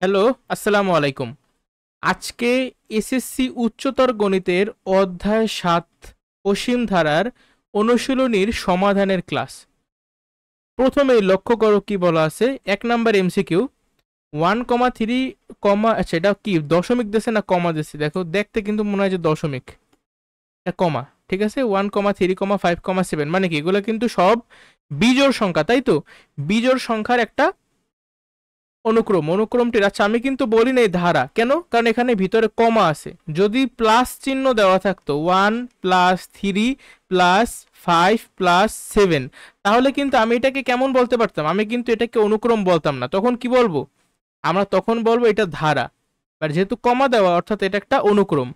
Hello, আসসালামু আলাইকুম। আজকে এসএসসি উচ্চতর গণিতের অধ্যায় ৭ অসীম ধারার অনুশীলনীর সমাধানের ক্লাস। প্রথমেই লক্ষ্য করো কি বলা আছে। ১ নাম্বার এমসিকিউ 1,3, আচ্ছা এটা কি দশমিক দেছে না কমা দেছে? দেখো দেখতে কিন্তু মনে হয় যে দশমিক, এটা কমা। ঠিক আছে, 1,3,5,7 মানে কি? এগুলো কিন্তু সব বিজোড় সংখ্যা, তাই তো? বিজোড় সংখ্যার একটা অনুক্রমটির। আচ্ছা, আমি কিন্তু বলি নাই ধারা, কেন? কারণ এখানে ভিতরে কমা আছে। যদি প্লাস চিহ্ন দেওয়া থাকতো 1+3+5+7, তাহলে কিন্তু আমি এটাকে কেমন বলতে পারতাম? আমি কিন্তু এটাকে অনুক্রম বলতাম না। তখন কি বলবো? আমরা তখন বলবো এটা ধারা। আর যেহেতু কমা দেওয়া, অর্থাৎ এটা একটা অনুক্রম।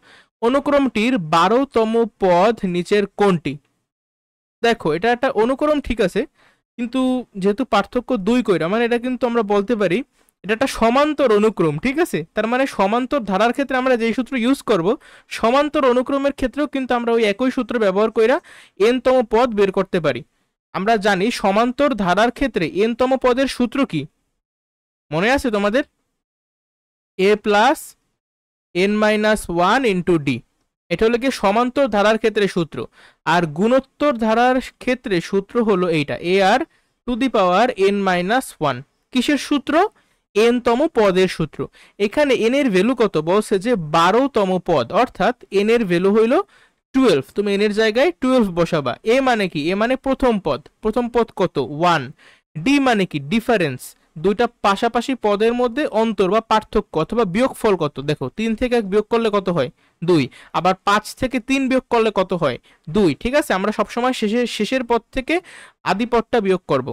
অনুক্রমটির 12তম পদ নিচের কোনটি? দেখো, এটা একটা অনুক্রম, ঠিক আছে, কিন্তু যেহেতু পার্থক্য 2 কইরা, মানে এটা কিন্তু আমরা বলতে পারি এটা একটা সমান্তর অনুক্রম। ঠিক আছে, তার মানে সমান্তর ধারার ক্ষেত্রে আমরা যেই সূত্র ইউজ করব, সমান্তর অনুক্রমের ক্ষেত্রেও কিন্তু আমরা ওই একই সূত্র ব্যবহার কইরা n তম পদ বের করতে পারি। আমরা জানি সমান্তর ধারার ক্ষেত্রে n তম পদের সূত্র কি? মনে আছে তোমাদের? a+n-1 * d। এটা হলো কি সমান্তর ধারার ক্ষেত্রে সূত্র। আর গুণোত্তর ধারার ক্ষেত্রে সূত্র হলো এইটা, ar⁴n-1। কিসের সূত্র? n তম পদের সূত্র। এখানে n এর ভ্যালু কত বলছে? যে 12তম পদ, অর্থাৎ n এর ভ্যালু হইল 12। তুমি n এর জায়গায় 12 বসাবা। a মানে কি? a মানে প্রথম পদ। প্রথম পদ কত? 1। d মানে কি? ডিফারেন্স। দুইটা পাশাপাশি পদের মধ্যে অন্তর বা পার্থক্য অথবা বিয়োগফল কত? দেখো 3 থেকে 1 বিয়োগ করলে কত হয়? 2। আবার 5 থেকে 3 বিয়োগ করলে কত হয়? 2। ঠিক আছে, আমরা সবসময় শেষের পদ থেকে আদি পদটা বিয়োগ করব।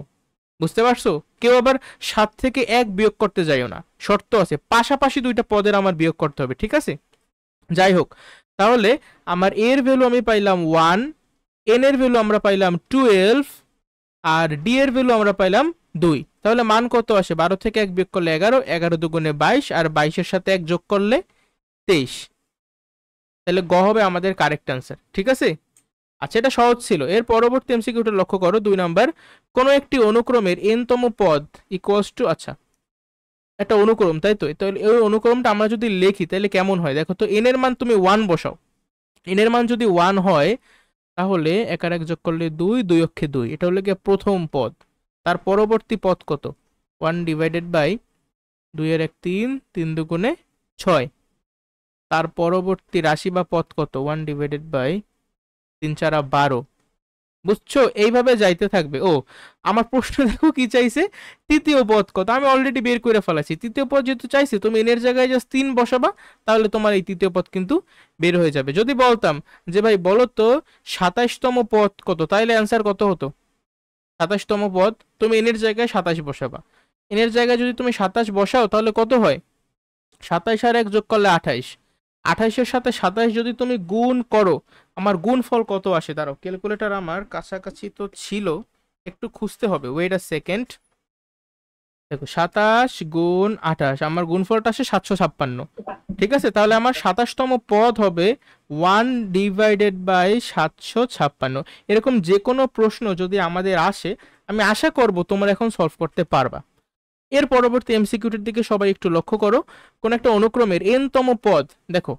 বুঝতে পারছো? কেউ আবার 7 থেকে 1 বিয়োগ করতে যাইও না, শর্ত আছে পাশাপাশি দুইটা পদের আমার বিয়োগ করতে হবে। ঠিক আছে, যাই হোক, তাহলে আমার এর ভ্যালু আমি পাইলাম 1, এন এর ভ্যালু আমরা পাইলাম 12, আর ডি এর ভ্যালু আমরা পাইলাম 2। তাহলে মান কত আসে? 12 থেকে 1 বিয়োগ করলে 11, 11 দুগুণে 22, আর 22 এর সাথে 1 যোগ করলে 23। তাহলে গ হবে আমাদের কারেক্ট অ্যান্সার। ঠিক আছে, আচ্ছা এটা সহজ ছিল। এর পরবর্তী এমসিকিউটা লক্ষ্য করো, 2 নাম্বার। কোন একটি অনুক্রমের n তম পদ ইকুয়ালস টু, আচ্ছা একটা অনুক্রম, তাই তো? তাহলে এই অনুক্রমটা আমরা যদি লিখি তাহলে কেমন হয়? দেখো তো, n এর মান তুমি 1 বসাও। n এর মান যদি 1 হয়, তাহলে 1 আর 1 যোগ করলে 2, 2 অক্ষে 2, এটা হলো গিয়ে প্রথম পদ। তার পরবর্তী পদ কত? 1/2 এর 1 3, 3 দুগুণে 6। তার পরবর্তী রাশি বা পদ কত? 1/3 × 4 = 12। বুঝছো? এইভাবে যাইতে থাকবে। ও, আমার প্রশ্ন দেখো কি চাইছে, তৃতীয় পদ কত? আমি অলরেডি বের করে ফেলাছি। তৃতীয় পদ যেহেতু চাইছে, তুমি এর জায়গায় জাস্ট 3 বসাবা, তাহলে তোমার এই তৃতীয় পদ কিন্তু বের হয়ে যাবে। যদি বলতাম যে ভাই বলো তো 27তম পদ কত, তাইলে অ্যান্সার কত হতো? 27তম পদ, তুমি এর জায়গায় 27 বসাবা। এর জায়গায় যদি তুমি 27 বসাও, তাহলে কত হয়? 27 আর 1 যোগ করলে 28। 28-এর সাথে 27 যদি তুমি গুণ করো, আমার গুণফল কত আসে? দাঁড়াও, ক্যালকুলেটর আমার কাছাকাছি তো ছিল, একটু খুঁজতে হবে, ওয়েট আ সেকেন্ড। দেখো 27 গুণ 28, আমার গুণফলটা আসে 756। ঠিক আছে, তাহলে আমার 27তম পদ হবে 1/756। এরকম যে কোনো প্রশ্ন যদি আমাদের আসে, আমি আশা করব তোমরা এখন সলভ করতে পারবা। এর পরবর্তী এমসিকিউটির দিকে সবাই একটু লক্ষ্য করো। কোন একটা অনুক্রমের n তম পদ, দেখো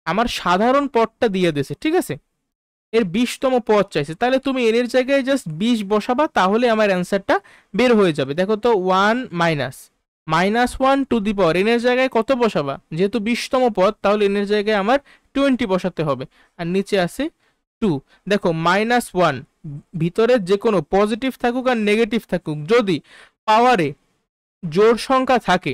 আমার সাধারণ পদটা দিয়ে দিয়েছে, ঠিক আছে, এর 20তম পদ চাইছে, তাহলে তুমি n এর জায়গায় জাস্ট 20 বসাবা, তাহলে আমার অ্যান্সারটা বের হয়ে যাবে। দেখো তো, 1 -1 টু দি পাওয়ার, n এর জায়গায় কত বসাবা? যেহেতু 20তম পদ, তাহলে n এর জায়গায় আমার 20 বসাতে হবে, আর নিচে আছে 2। দেখো -1, ভিতরে যে কোনো পজিটিভ থাকুক আর নেগেটিভ থাকুক, যদি পাওয়ারে জোড় সংখ্যা থাকে,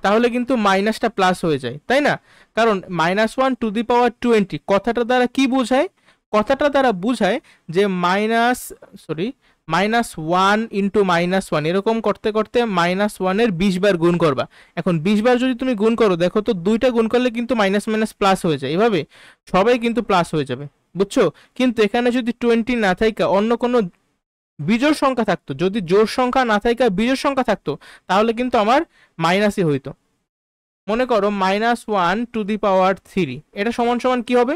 তাহলে কিন্তু মাইনাসটা প্লাস হয়ে যায়, তাই না? কারণ -1 টু দি পাওয়ার 20 কথাটা দ্বারা কি বোঝায়? কথাটা দ্বারা বোঝায় যে -1 ইন্টু -1, এরকম করতে করতে -1-এর 20 বার গুণ করবা। এখন 20 বার যদি তুমি গুণ করো, দেখো তো দুইটা গুণ করলে কিন্তু মাইনাস মাইনাস প্লাস হয়ে যায়, এভাবে সবাই কিন্তু প্লাস হয়ে যাবে। বুঝছো? কিন্তু এখানে যদি 20 না থাকে, অন্য কোনো বিজোড় সংখ্যা থাকতো, যদি জোড় সংখ্যা না থাকে বিজোড় সংখ্যা থাকতো, তাহলে কিন্তু আমার মাইনাসই হইতো। মনে করো -1 টু দি পাওয়ার 3, এটা সমান সমান কি হবে?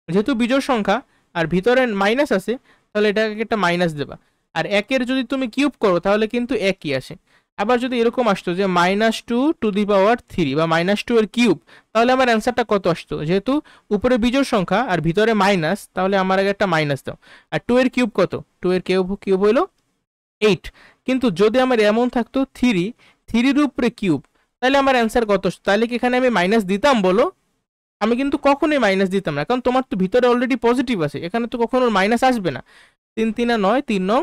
যেহেতু বিজোড় সংখ্যা আর ভিতরে মাইনাস আছে, তাহলে এটাকে একটা মাইনাস দেবা। আর 1-এর যদি তুমি কিউব করো, তাহলে কিন্তু 1ই আসে। আবার যদি এরকম আসতো যে -2 টু দি পাওয়ার 3 বা -2 এর কিউব, তাহলে আমার অ্যান্সারটা কত আসতো? যেহেতু উপরে বিজোড় সংখ্যা আর ভিতরে মাইনাস, তাহলে আমার আগে একটা মাইনাস দাও। আর 2 এর কিউব কত? 2 এর কিউব কিউব হইলো 8। কিন্তু যদি আমার এমন থাকতো 3 এর উপরে কিউব, তাহলে আমার অ্যান্সার কত? তাহলে কি এখানে আমি মাইনাস দিতাম বলো? আমি কিন্তু কখনোই মাইনাস দিতাম না, কারণ তোমার তো ভিতরে অলরেডি পজিটিভ আছে, এখানে তো কখনো মাইনাস আসবে না। 3 3 9, 3 নং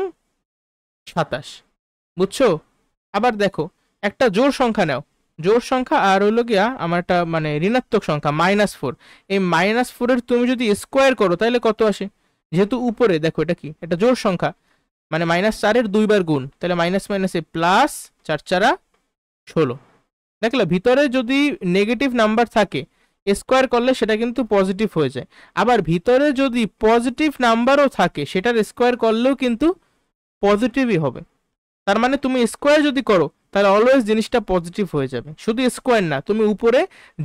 27, বুঝছো? আবার দেখো, একটা জোড় সংখ্যা নাও, জোড় সংখ্যা আর হইলো গিয়া আমার একটা মানে ঋণাত্মক সংখ্যা -4। এই -4 এর তুমি যদি স্কোয়ার করো তাহলে কত আসে? যেহেতু উপরে দেখো এটা কি, এটা জোড় সংখ্যা, মানে -4 এর 2 বার গুণ, তাহলে মাইনাস মাইনাসে প্লাস, 4 4 16। দেখলে ভিতরে যদি নেগেটিভ নাম্বার থাকে, স্কোয়ার করলে সেটা কিন্তু পজিটিভ হয়ে যায়। আবার ভিতরে যদি পজিটিভ নাম্বারও থাকে, সেটার স্কোয়ার করলেও কিন্তু পজিটিভই হবে। তার মানে তুমি স্কোয়ার যদি করো তাহলে অলওয়েজ জিনিসটা পজিটিভ হয়ে যাবে। শুধু স্কোয়ার না, তুমি উপরে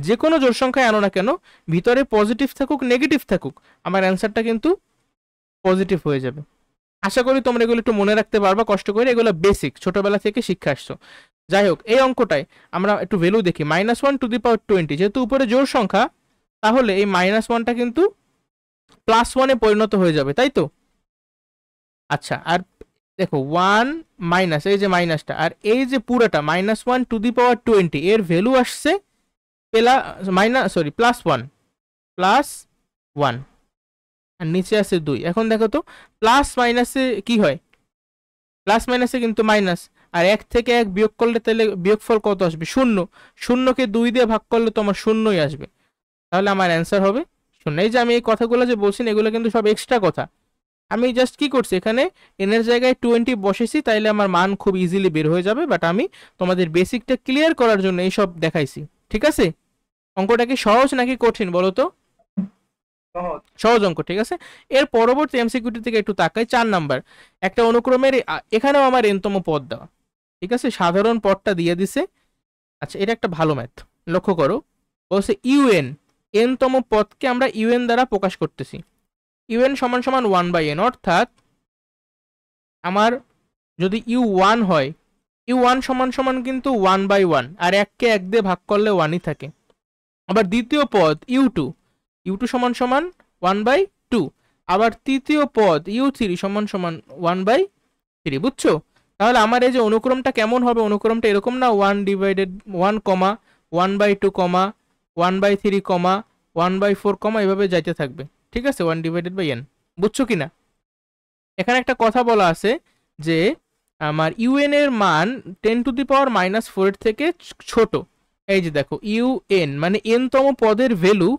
যে কোনো জোড় সংখ্যায় আনো না কেন, ভিতরে পজিটিভ থাকুক নেগেটিভ থাকুক, আমার অ্যান্সারটা কিন্তু পজিটিভ হয়ে যাবে। আশা করি তোমরা এগুলো একটু মনে রাখতে পারবা কষ্ট করে, এগুলো বেসিক, ছোটবেলা থেকে শিক্ষা আসছো। যাই হোক, এই অঙ্কটায় আমরা একটু ভ্যালু দেখি। -1 টু দি পাওয়ার 20, যেহেতু উপরে জোড় সংখ্যা, তাহলে এই -1টা কিন্তু +1 পরিণত হয়ে যাবে, তাই তো? আচ্ছা, আর দেখো 1 মাইনাস, এই যে মাইনাসটা, আর এই যে পুরোটা -1 টু দি পাওয়ার 20 এর ভ্যালু আসছে +1, আর নিচে আছে 2। এখন দেখো তো, প্লাস মাইনাসে কি হয়? প্লাস মাইনাসে কিন্তু মাইনাস, আর 1 থেকে 1 বিয়োগ করলে তাহলে বিয়োগফল কত আসবে? 0। 0কে 2 দিয়ে ভাগ করলে তো আমার 0ই আসবে, তাহলে আমার অ্যান্সার হবে 0। এই যে আমি এই কথাগুলো যে বলছি, এগুলো কিন্তু সব এক্সট্রা কথা। আমি জাস্ট কি করছি, এখানে এন এর জায়গায় 20 বসেছি, তাইলে আমার মান খুব ইজিলি বের হয়ে যাবে। বাট আমি তোমাদের বেসিকটা ক্লিয়ার করার জন্য এইসব দেখাইছি, ঠিক আছে? অঙ্কটা কি সহজ নাকি কঠিন বলো তো? সহজ অঙ্ক, ঠিক আছে। এর পরবর্তী এমসিকিউটি থেকে একটু তাকাই। 4 নাম্বার, একটা অনুক্রমের এখানেও আমার এনতম পদ দেওয়া, ঠিক আছে, সাধারণ পদটা দিয়ে দিছে। আচ্ছা, এটা একটা ভালো ম্যাথ, লক্ষ্য করো। বলছে ইউএন, এনতম পদকে আমরা ইউএন দ্বারা প্রকাশ করতেছি। ইউএন সমান সমান 1/n, অর্থাৎ আমার যদি u1 হয়, u1 সমান সমান কিন্তু 1/1, আর 1কে 1 দিয়ে ভাগ করলে 1ই থাকে। আবার দ্বিতীয় পদ u2, u2 সমান সমান 1/2। আবার তৃতীয় পদ u3 সমান সমান 1/3, বুঝছো? তাহলে আমার এই যে অনুক্রমটা কেমন হবে? অনুক্রমটা এরকম না, 1/1, 1/2, 1/3, 1/4, এভাবে যাইতে থাকবে, ঠিক আছে? 1/n, বুঝছো কিনা? এখানে একটা কথা বলা আছে যে আমার ইউএন এর মান 10⁻⁻4 এর থেকে ছোট। এই যে দেখো, ইউএন মানে এন তম পদের ভ্যালু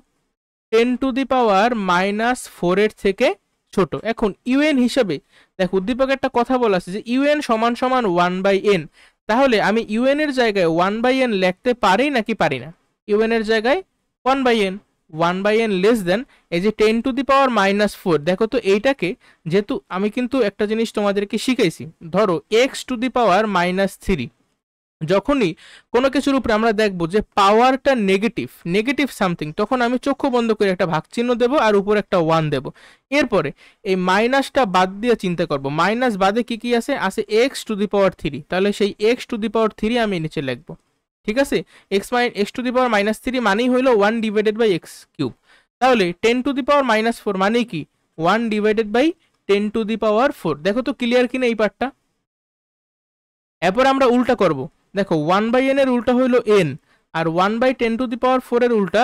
10⁻⁻4 এর থেকে ছোট। এখন ইউএন হিসাবে দেখো, উদ্দীপক একটা কথা বলা আছে যে ইউএন সমান সমান 1/n। তাহলে আমি ইউএন এর জায়গায় 1/n লিখতে পারি নাকি পারি না? ইউএন এর জায়গায় 1/n, 1/n লেস দেন এই যে 10⁻⁻4। দেখো তো এইটাকে, যেহেতু আমি কিন্তু একটা জিনিস তোমাদেরকে শিখাইছি, ধরো x⁻³ যখনই কোনো কিছুর উপরে আমরা দেখবো যে পাওয়ারটা নেগেটিভ সামথিং, তখন আমি চক্ষু বন্ধ করে একটা ভাগ চিহ্ন দেবো আর উপরে একটা 1 দেবো। এরপরে এই মাইনাসটা বাদ দিয়ে চিন্তা করব, মাইনাস বাদে কি কি আছে? আছে x⁻3, তাহলে সেই x⁻3 আমি নিচে লিখবো, ঠিক আছে? x⁻³ মানেই হইলো 1/x³। তাহলে 10⁻⁻4 মানে কি? 1/10⁻4। দেখো তো ক্লিয়ার কিনা এই পার্টটা? এরপর আমরা উল্টা করব। দেখো 1/n এর উল্টা হইলো n, আর 1/10⁻4 এর উল্টা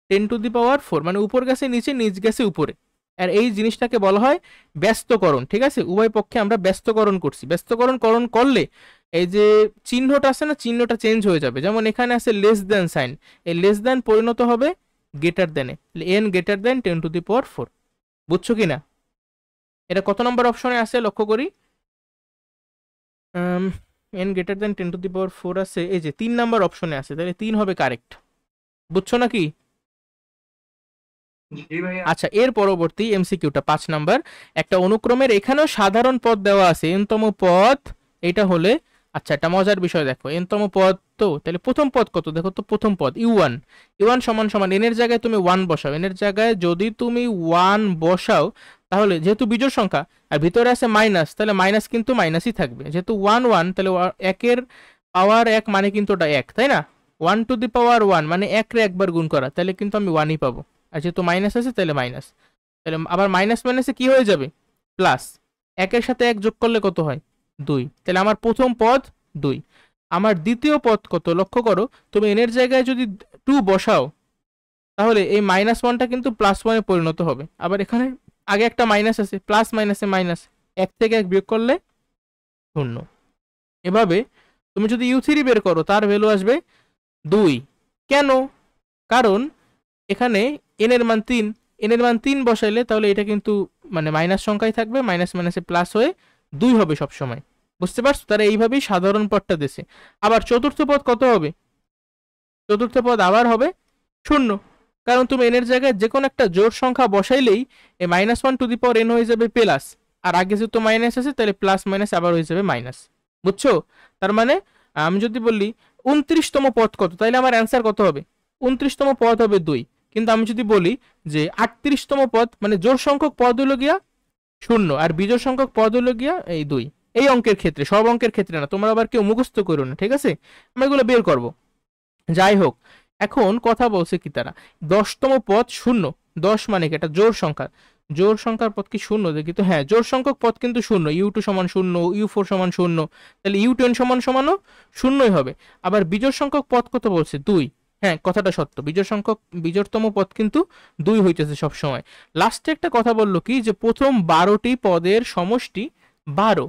10⁻4, মানে উপর গেছে নিচে, নিচ গেছে উপরে। আর এই জিনিসটাকে বলা হয় ব্যস্তকরণ, ঠিক আছে? উভয় পক্ষে আমরা ব্যস্তকরণ করছি। ব্যস্তকরণ করলে এই যে চিহ্নটা আছে না, চিহ্নটা চেঞ্জ হয়ে যাবে। যেমন এখানে আছে লেস দেন সাইন, এই লেস দেন পরিণত হবে গ্রেটার দেনে, n গ্রেটার দেন 10⁻4। বুঝছো কিনা? এটা কত নম্বর অপশনে আছে লক্ষ্য করি? n গ্রেটার দেন 10⁻4 আছে, এই যে 3 নাম্বার অপশনে আছে, তাহলে 3 হবে কারেক্ট। বুঝছো নাকি? আচ্ছা, এর পরবর্তী এমসিকিউটা 5 নাম্বার, একটা অনুক্রমের এখানেও সাধারণ পদ দেওয়া আছে, এনতম পদ এটা হলে। আচ্ছা, একটা মজার বিষয় দেখো, এনতম পদ তো তাহলে প্রথম পদ কত? দেখো তো প্রথম পদ u1, u1 সমান সমান n এর জায়গায় তুমি 1 বসাও, n এর জায়গায় যদি তুমি 1 বসাও, তাহলে যেহেতু বিজোড় সংখ্যা আর ভিতরে আছে মাইনাস, তাহলে মাইনাস কিন্তু মাইনাসই থাকবে। যেহেতু 1 1, তাহলে 1 এর পাওয়ার 1 মানে কিন্তু ওটা 1, তাই না? 1 টু দি পাওয়ার 1 মানে 1 রে একবার গুণ করা, তাহলে কিন্তু আমি 1ই পাবো। আর যেহেতু মাইনাস আছে তাহলে মাইনাস, তাহলে আবার মাইনাস মাইনাসে কি হয়ে যাবে, প্লাস। 1 সাথে 1 যোগ করলে কত হয়, 2। তাহলে আমার প্রথম পদ 2। আমার দ্বিতীয় পদ কত, লক্ষ্য করো, তুমি এন এর জায়গায় যদি 2 বসাও তাহলে এই -1টা কিন্তু +1-এ পরিণত হবে। আবার এখানে আগে একটা মাইনাস আছে, প্লাস মাইনাসে মাইনাস, 1 থেকে 1 বিয়োগ করলে 0। এভাবে তুমি যদি u3 বের করো তার ভ্যালু আসবে 2। কেন? কারণ এখানে n এর মান 3, n এর মান 3 বসাইলে তাহলে এটা কিন্তু মানে মাইনাস সংখ্যায় থাকবে, মাইনাস মাইনাসে প্লাস হয়ে 2 হবে সব সময়। বুঝতে পারছো? তারা এইভাবেই সাধারণ পদটা দিছে। আবার চতুর্থ পদ কত হবে, চতুর্থ পদ আবার হবে 0, কারণ তুমি n এর জায়গায় যে কোনো একটা জোড় সংখ্যা বসাইলেই এই -1 টু দি পাওয়ার n হয়ে যাবে প্লাস, আর আগে যেহেতু মাইনাস আছে তাহলে প্লাস মাইনাস আবার হয়ে যাবে মাইনাস। বুঝছো? তার মানে আমি যদি বলি 29তম পদ কত, তাহলে আমার অ্যান্সার কত হবে, 29তম পদ হবে 2। কিন্তু আমি যদি বলি যে 38তম পদ, মানে জোড় সংখ্যক পদ হলো গিয়া 0 আর বিজোড় সংখ্যক পদ হলো গিয়া এই 2। এই অঙ্কের ক্ষেত্রে, সব অঙ্কের ক্ষেত্রে না, তোমরা আবার কেউ মুখস্থ করো না, ঠিক আছে? আমরা এগুলো বের করব। যাই হোক, এখন কথা বলছে কি তারা, 10তম পদ 0, 10 মানে কি, এটা জোড় সংখ্যা, জোড় সংখ্যার পদ কি 0 দেখি তো, হ্যাঁ জোড় সংখ্যক পদ কিন্তু 0, u2 সমান 0, u4 সমান 0, তাহলে u10 সমানও 0ই হবে। আবার বিজোড় সংখ্যক পদ কত বলছে, 2, হ্যাঁ কথাটা সত্য, বিজোড়তম পদ কিন্তু 2 হইতেছে সব সময়। লাস্টে একটা কথা বললো কি, যে প্রথম 12টি পদের সমষ্টি 12।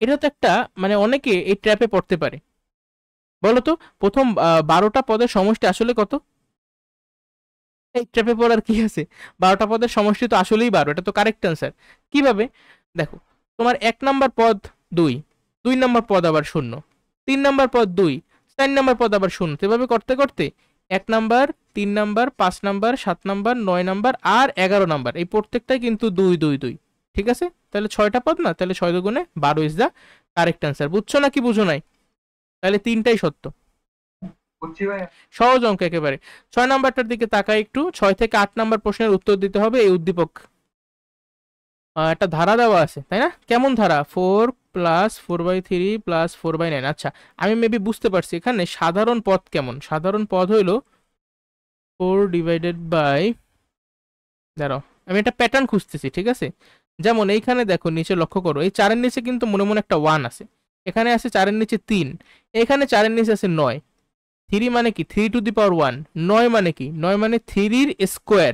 এটা তো একটা মানে অনেকে এই ট্র্যাপে পড়তে পারে। বলতো প্রথম 12টা পদের সমষ্টি আসলে কত? এই ট্র্যাপে পড়ার কি আছে, 12টা পদের সমষ্টি তো আসলেই 12, এটা তো কারেক্ট অ্যান্সার। কিভাবে, দেখো, তোমার 1 নাম্বার পদ 2, 2 নাম্বার পদ আবার 0, 3 নাম্বার পদ 2, 4 নাম্বার পদ আবার 0, এভাবে করতে করতে 1 number, 3 number, 5 number, 7 number, 9 number আর 11 নাম্বার, এই প্রত্যেকটাই কিন্তু 2 2 2। ঠিক আছে? তাহলে 6টা পদ না, তাহলে 6 দুগুণে 12 ইজ দা কারেক্ট অ্যান্সার। বুঝছো না কি বুঝো নাই? তাহলে তিনটাই সত্য, সহজ অঙ্ক একেবারে। 6 নাম্বারটার দিকে তাকাই একটু, 6 থেকে 8 নাম্বার প্রশ্নের উত্তর দিতে হবে। এই উদ্দীপক একটা ধারা দেওয়া আছে, তাই না? কেমন ধারা, 4 + 4/3 + 4/9। আচ্ছা, আমি মেবি বুঝতে পারছি এখানে সাধারণ পদ কেমন। সাধারণ পদ হইল 4 ডিভাইডেড বাই, দাঁড়াও আমি একটা প্যাটার্ন খুঁজতেছি, ঠিক আছে? যেমন এইখানে দেখো, নিচে লক্ষ্য করো, এই 4-এর নিচে কিন্তু মনে মনে একটা 1 আছে, এখানে আছে 4-এর নিচে 3, এখানে 4-এর নিচে আছে 9। 3 মানে কি, 3 টু দি পাওয়ার 1। 9 মানে কি, 9 মানে 3-এর স্কোয়ার।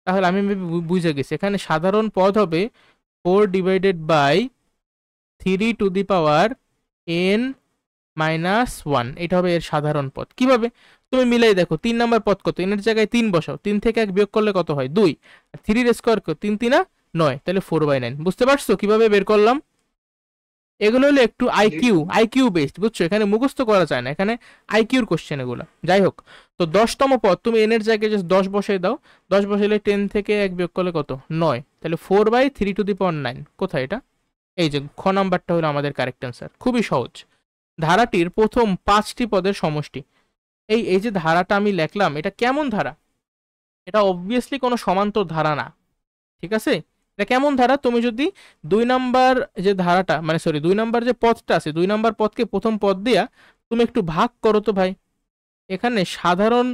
তাহলে আমি বুঝে গেছি, এখানে সাধারণ পদ হবে 4 divided by 3 to the power n - 1, এটা হবে এর সাধারণ পদ। কিভাবে, তুমি মিলাই দেখো, 3 নাম্বার পদ কত, n এর জায়গায় 3 বসাও, 3 থেকে 1 বিয়োগ করলে কত হয়, 2, আর 3-এর স্কোয়ার কত, 3 3 9, তাহলে 4/9। বুঝতে পারছো কিভাবে বের করলাম? এগুলো হলো একটু আইকিউ বেসড, বুঝছো? এখানে মুখস্থ করা যায় না, এখানে আইকিউর কোশ্চেন এগুলো। যাই হোক, তো 10তম পদ তুমি n এর জায়গায় জাস্ট 10 বসাই দাও, 10 বসাইলে 10 থেকে 1 বিয়োগ করলে কত, 9, তাহলে 4/3 টু দি পাওয়ার 9। কোথায় এটা? এই যে খ নাম্বারটা হলো আমাদের কারেক্ট অ্যান্সার। খুবই সহজ। ধারাটির প্রথম 5টি পদের সমষ্টি। এই যে ধারাটা আমি লিখলাম, এটা কেমন ধারা? এটা অবভিয়াসলি কোনো সমান্তর ধারা না, ঠিক আছে? এটা কেমন ধারা, তুমি যদি 2 নাম্বার যে ধারাটা, মানে সরি 2 নাম্বার যে পদটা আছে, 2 নাম্বার পদকে প্রথম পদ দিয়া তুমি একটু ভাগ করো তো ভাই, এখানে সাধারণ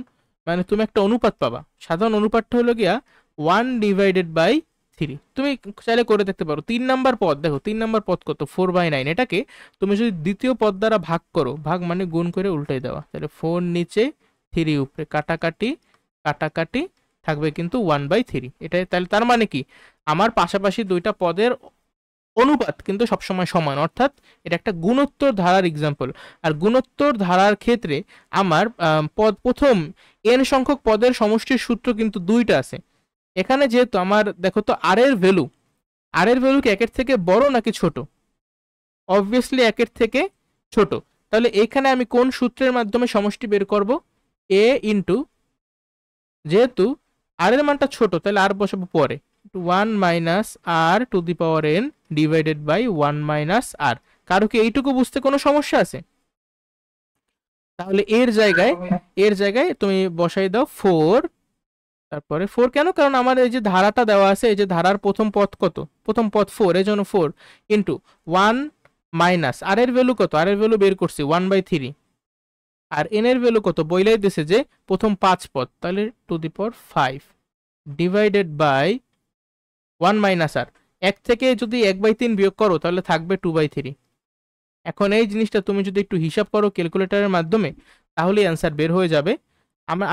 মানে তুমি একটা অনুপাত পাবা। সাধারণ অনুপাতটা হলো গিয়া 1 ডিভাইডেড বাই 3। তুমি চাইলে করে দেখতে পারো। 3 নাম্বার পদ দেখো, 3 নাম্বার পদ কত, 4/9। এটাকে তুমি যদি দ্বিতীয় পদ দ্বারা ভাগ করো, ভাগ মানে গুণ করে উল্টাই দেওয়া, তাহলে 4 নিচে 3 উপরে, কাটাকাটি কাটাকাটি থাকবে কিন্তু 1/3। এটাই, তাহলে তার মানে কি, আমার পাশাপাশি দুইটা পদের অনুপাত কিন্তু সবসময় সমান, অর্থাৎ এটা একটা গুণোত্তর ধারার এক্সাম্পল। আর গুণোত্তর ধারার ক্ষেত্রে আমার পদ প্রথম n সংখ্যক পদের সমষ্টির সূত্র কিন্তু 2টা আছে। এখানে যেহেতু আমার দেখো তো আর এর ভ্যালু কি 1-এর থেকে বড় নাকি ছোট? অবভিয়াসলি 1-এর থেকে ছোট। তাহলে এখানে আমি কোন সূত্রের মাধ্যমে সমষ্টি বের করব, a ইন্টু, যেহেতু আর এর মানটা ছোট তাহলে আর বসাবো পরে, 1 - r to the power n divided by 1 - r। কারো কি এইটুকু বুঝতে কোনো সমস্যা আছে? তাহলে এর জায়গায় তুমি বসাই দাও 4, তারপরে 4 কেন, কারণ আমার এই যে ধারাটা দেওয়া আছে, এই যে ধারার প্রথম পদ কত, প্রথম পদ 4, এই জন্য 4 ইন্টু 1 মাইনাস আর এর ভ্যালু কত, আর এর ভ্যালু বের করছি 1/3, আর এন এর ভ্যালু কত বইলাই দিছে যে প্রথম 5 পদ, তাহলে to the power 5 divided by 1 minus R, 1 থেকে যদি 1/3 বিয়োগ করো তাহলে থাকবে 2/3। এখন এই জিনিসটা তুমি যদি একটু হিসাব করো ক্যালকুলেটরের মাধ্যমে তাহলে অ্যান্সার বের হয়ে যাবে।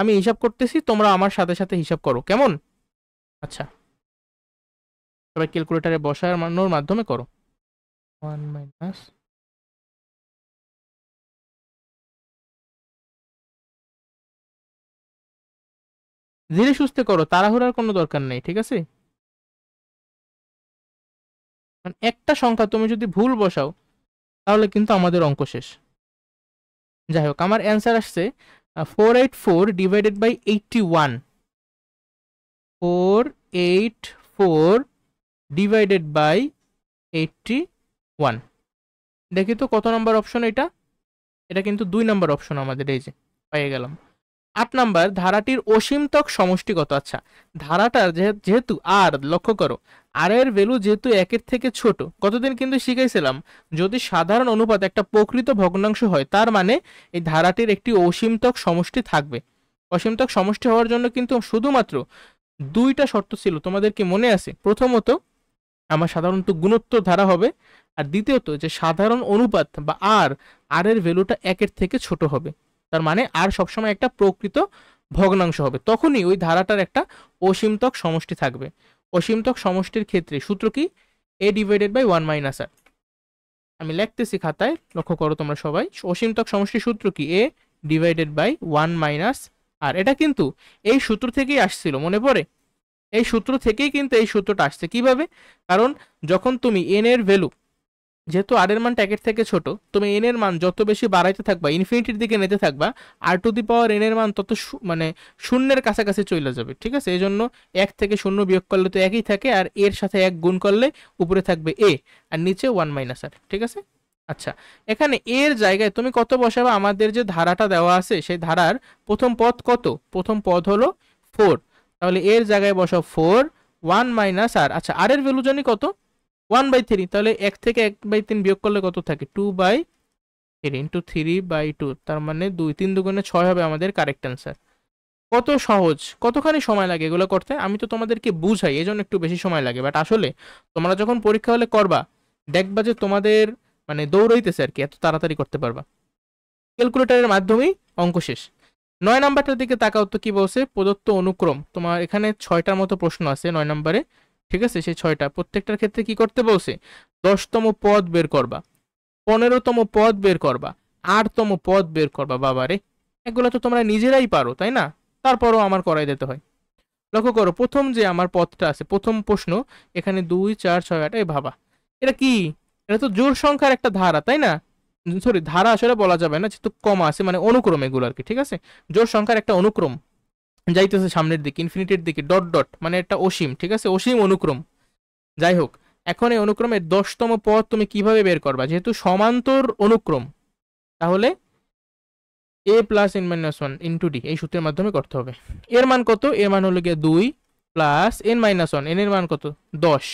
আমি হিসাব করতেছি, তোমরা আমার সাথে সাথে হিসাব করো, কেমন? আচ্ছা, সবাই ক্যালকুলেটরে বসানোর মাধ্যমে করো। 1 মাইনাস, ধীরে সুস্থে করো, তাড়াহুড়ার কোনো দরকার নেই, ঠিক আছে? একটা সংখ্যা তুমি যদি ভুল বসাও তাহলে কিন্তু আমাদের অঙ্ক শেষ। যাই হোক, আমার অ্যান্সার আসছে 484 ডিভাইডেড বাই 81, 484 ডিভাইডেড বাই 81। দেখি তো কত নাম্বার অপশন এটা? এটা কিন্তু 2 নাম্বার অপশন আমাদের, এই যে পেয়ে গেলাম। 8 নাম্বার, ধারাটির অসীমতক সমষ্টি কত? আচ্ছা, ধারাটার যেহেতু আর, লক্ষ্য করো আর এর ভ্যালু যেহেতু 1 থেকে ছোট, কতদিন কিন্তু শিখাইছিলাম যদি সাধারণ অনুপাত একটা প্রকৃত ভগ্নাংশ হয় তার মানে এই ধারাটির একটি অসীমতক সমষ্টি থাকবে। অসীমতক সমষ্টি হওয়ার জন্য কিন্তু শুধুমাত্র 2টা শর্ত ছিল, তোমাদের কি মনে আছে? প্রথমত আমার সাধারণত গুণোত্তর ধারা হবে, আর দ্বিতীয়ত যে সাধারণ অনুপাত বা আর এর ভ্যালুটা 1 থেকে ছোট হবে, তার মানে আর সবসময় একটা প্রকৃত ভগ্নাংশ হবে, তখনই ওই ধারাটার একটা অসীমতক সমষ্টি থাকবে। অসীমতক সমষ্টির ক্ষেত্রে সূত্র কি? a ডিভাইডেড বাই 1 মাইনাস আর। আমি লিখতেছি খাতায়, লক্ষ্য করো তোমরা সবাই। অসীমতক সমষ্টির সূত্র কি? a ডিভাইডেড বাই 1 মাইনাস আর। এটা কিন্তু এই সূত্র থেকেই আসছিল, মনে পড়ে? এই সূত্র থেকেই কিন্তু এই সূত্রটা আসছে। কিভাবে? কারণ যখন তুমি এন এর ভ্যালু, যেহেতু আর এর মানটা 1 থেকে ছোট, তুমি এন এর মান যত বেশি বাড়াইতে থাকবা, ইনফিনিটির দিকে নিতে থাকবা, আর টু দি পাওয়ার এন এর মান তত মানে শূন্যের কাছাকাছি চলে যাবে, ঠিক আছে? এই জন্য 1 থেকে 0 বিয়োগ করলে তো একই থাকে, আর এর সাথে 1 গুণ করলে উপরে থাকবে এ, আর নিচে 1 মাইনাস আর, ঠিক আছে? আচ্ছা, এখানে এর জায়গায় তুমি কত বসাবা? আমাদের যে ধারাটা দেওয়া আছে সেই ধারার প্রথম পদ কত? প্রথম পদ হলো 4, তাহলে এর জায়গায় বসাও 4, 1 মাইনাস আর। আচ্ছা, আর এর ভ্যালু জানি কত? 1/3, তাহলে 1 থেকে 1/3 বিয়োগ করলে কত থাকে? 2/3 ইন্টু 3/2, তার মানে 2, 3 দুগুণে 6 হবে আমাদের কারেক্ট অ্যান্সার। কত সহজ! কতখানি সময় লাগে এগুলো করতে? আমি তো তোমাদেরকে বুঝাই এই জন্য একটু বেশি সময় লাগে, বাট আসলে তোমরা যখন পরীক্ষা হলে করবা দেখবা যে তোমাদের মানে দৌড়াইতেছে আর কি, এত তাড়াতাড়ি করতে পারবা। ক্যালকুলেটরের মাধ্যমেই অঙ্ক শেষ। 9 নাম্বারটার দিকে তাকাও তো, কি বলছে? প্রদত্ত অনুক্রম, তোমার এখানে 6টার মতো প্রশ্ন আছে 9 নম্বরে, ঠিক আছে? সেই 6টা প্রত্যেকটার ক্ষেত্রে কি করতে বলছে? 10তম পদ বের করবা, 15তম পদ বের করবা, 8তম পদ বের করবা। বাবারে, এগুলো তো তোমরা নিজেরাই পারো, তাই না? তারপরও আমার করাই দিতে হয়। লক্ষ্য করো, প্রথম যে আমার পদটা আছে, প্রথম প্রশ্ন, এখানে 2, 4, 6, 8, ভাবা এটা কি? এটা তো জোড় সংখ্যার একটা ধারা, তাই না? সরি, ধারা আসলে বলা যাবে না, যেহেতু কমা আছে, মানে অনুক্রম এগুলো আর কি, ঠিক আছে? জোড় সংখ্যার একটা অনুক্রম যাইতেছে সামনের দিকে, ইনফিনিটির দিকে, ডট ডট, মানে একটা অসীম, ঠিক আছে? অসীম অনুক্রম। যাই হোক, এখন এই অনুক্রমের 10তম পদ তুমি কিভাবে বের করবা? যেহেতু সমান্তর অনুক্রম, তাহলে a plus n minus 1 into D, এই সূত্রের মাধ্যমে করতে হবে। এর মান কত? এর মান হলো গিয়ে 2 প্লাস n মাইনাস 1, n এর মান কত? 10,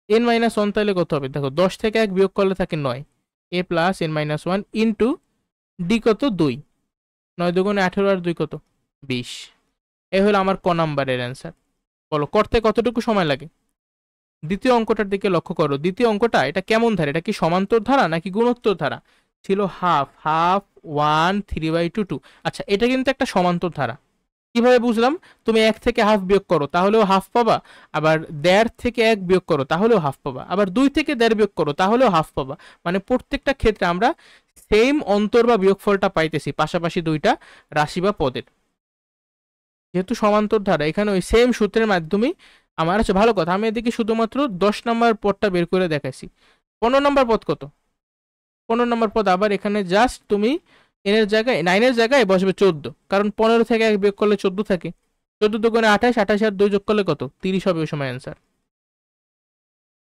n মাইনাস 1 তাহলে কত হবে? দেখো, 10 থেকে 1 বিয়োগ করলে থাকে 9, a plus n minus 1 into D কত? 2, 9 দুগুণে 18 আর 2 কত? 20। এই হলো আমার ক নাম্বারের অ্যান্সার। বলো, করতে কতটুকু সময় লাগে? দ্বিতীয় অঙ্কটার দিকে লক্ষ্য করো। দ্বিতীয় অঙ্কটা এটা কেমন ধারা? এটা কি সমান্তর ধারা নাকি গুণোত্তর ধারা? ছিল হাফ হাফ 1 3/2 2। আচ্ছা, এটা কিন্তু একটা সমান্তর ধারা। কিভাবে বুঝলাম? তুমি 1 থেকে হাফ বিয়োগ করো তাহলেও হাফ পাবা, আবার 1.5 থেকে 1 বিয়োগ করো তাহলেও হাফ পাবা, আবার 2 থেকে 1.5 বিয়োগ করো তাহলেও হাফ পাবা। মানে প্রত্যেকটা ক্ষেত্রে আমরা সেম অন্তর বা বিয়োগফলটা পাইতেছি পাশাপাশি দুইটা রাশি বা পদের। যেহেতু সমান্তর ধারা, এখানে ওই সেম সূত্রের মাধ্যমেই আমার আছে। ভালো কথা, আমি এদিকে শুধুমাত্র 10 নম্বর পদটা বের করে দেখাইছি। 15 নম্বর পদ কত? 15 নম্বর পদ আবার এখানে জাস্ট তুমি এন এর জায়গায় 9 এর জায়গায় বসবে 14, কারণ 15 থেকে 1 বিয়োগ করলে 14 থাকে। 14 দুগুণে 28, 28 আর 2 যোগ করলে কত? 30 হবে ওই সময় অ্যান্সার।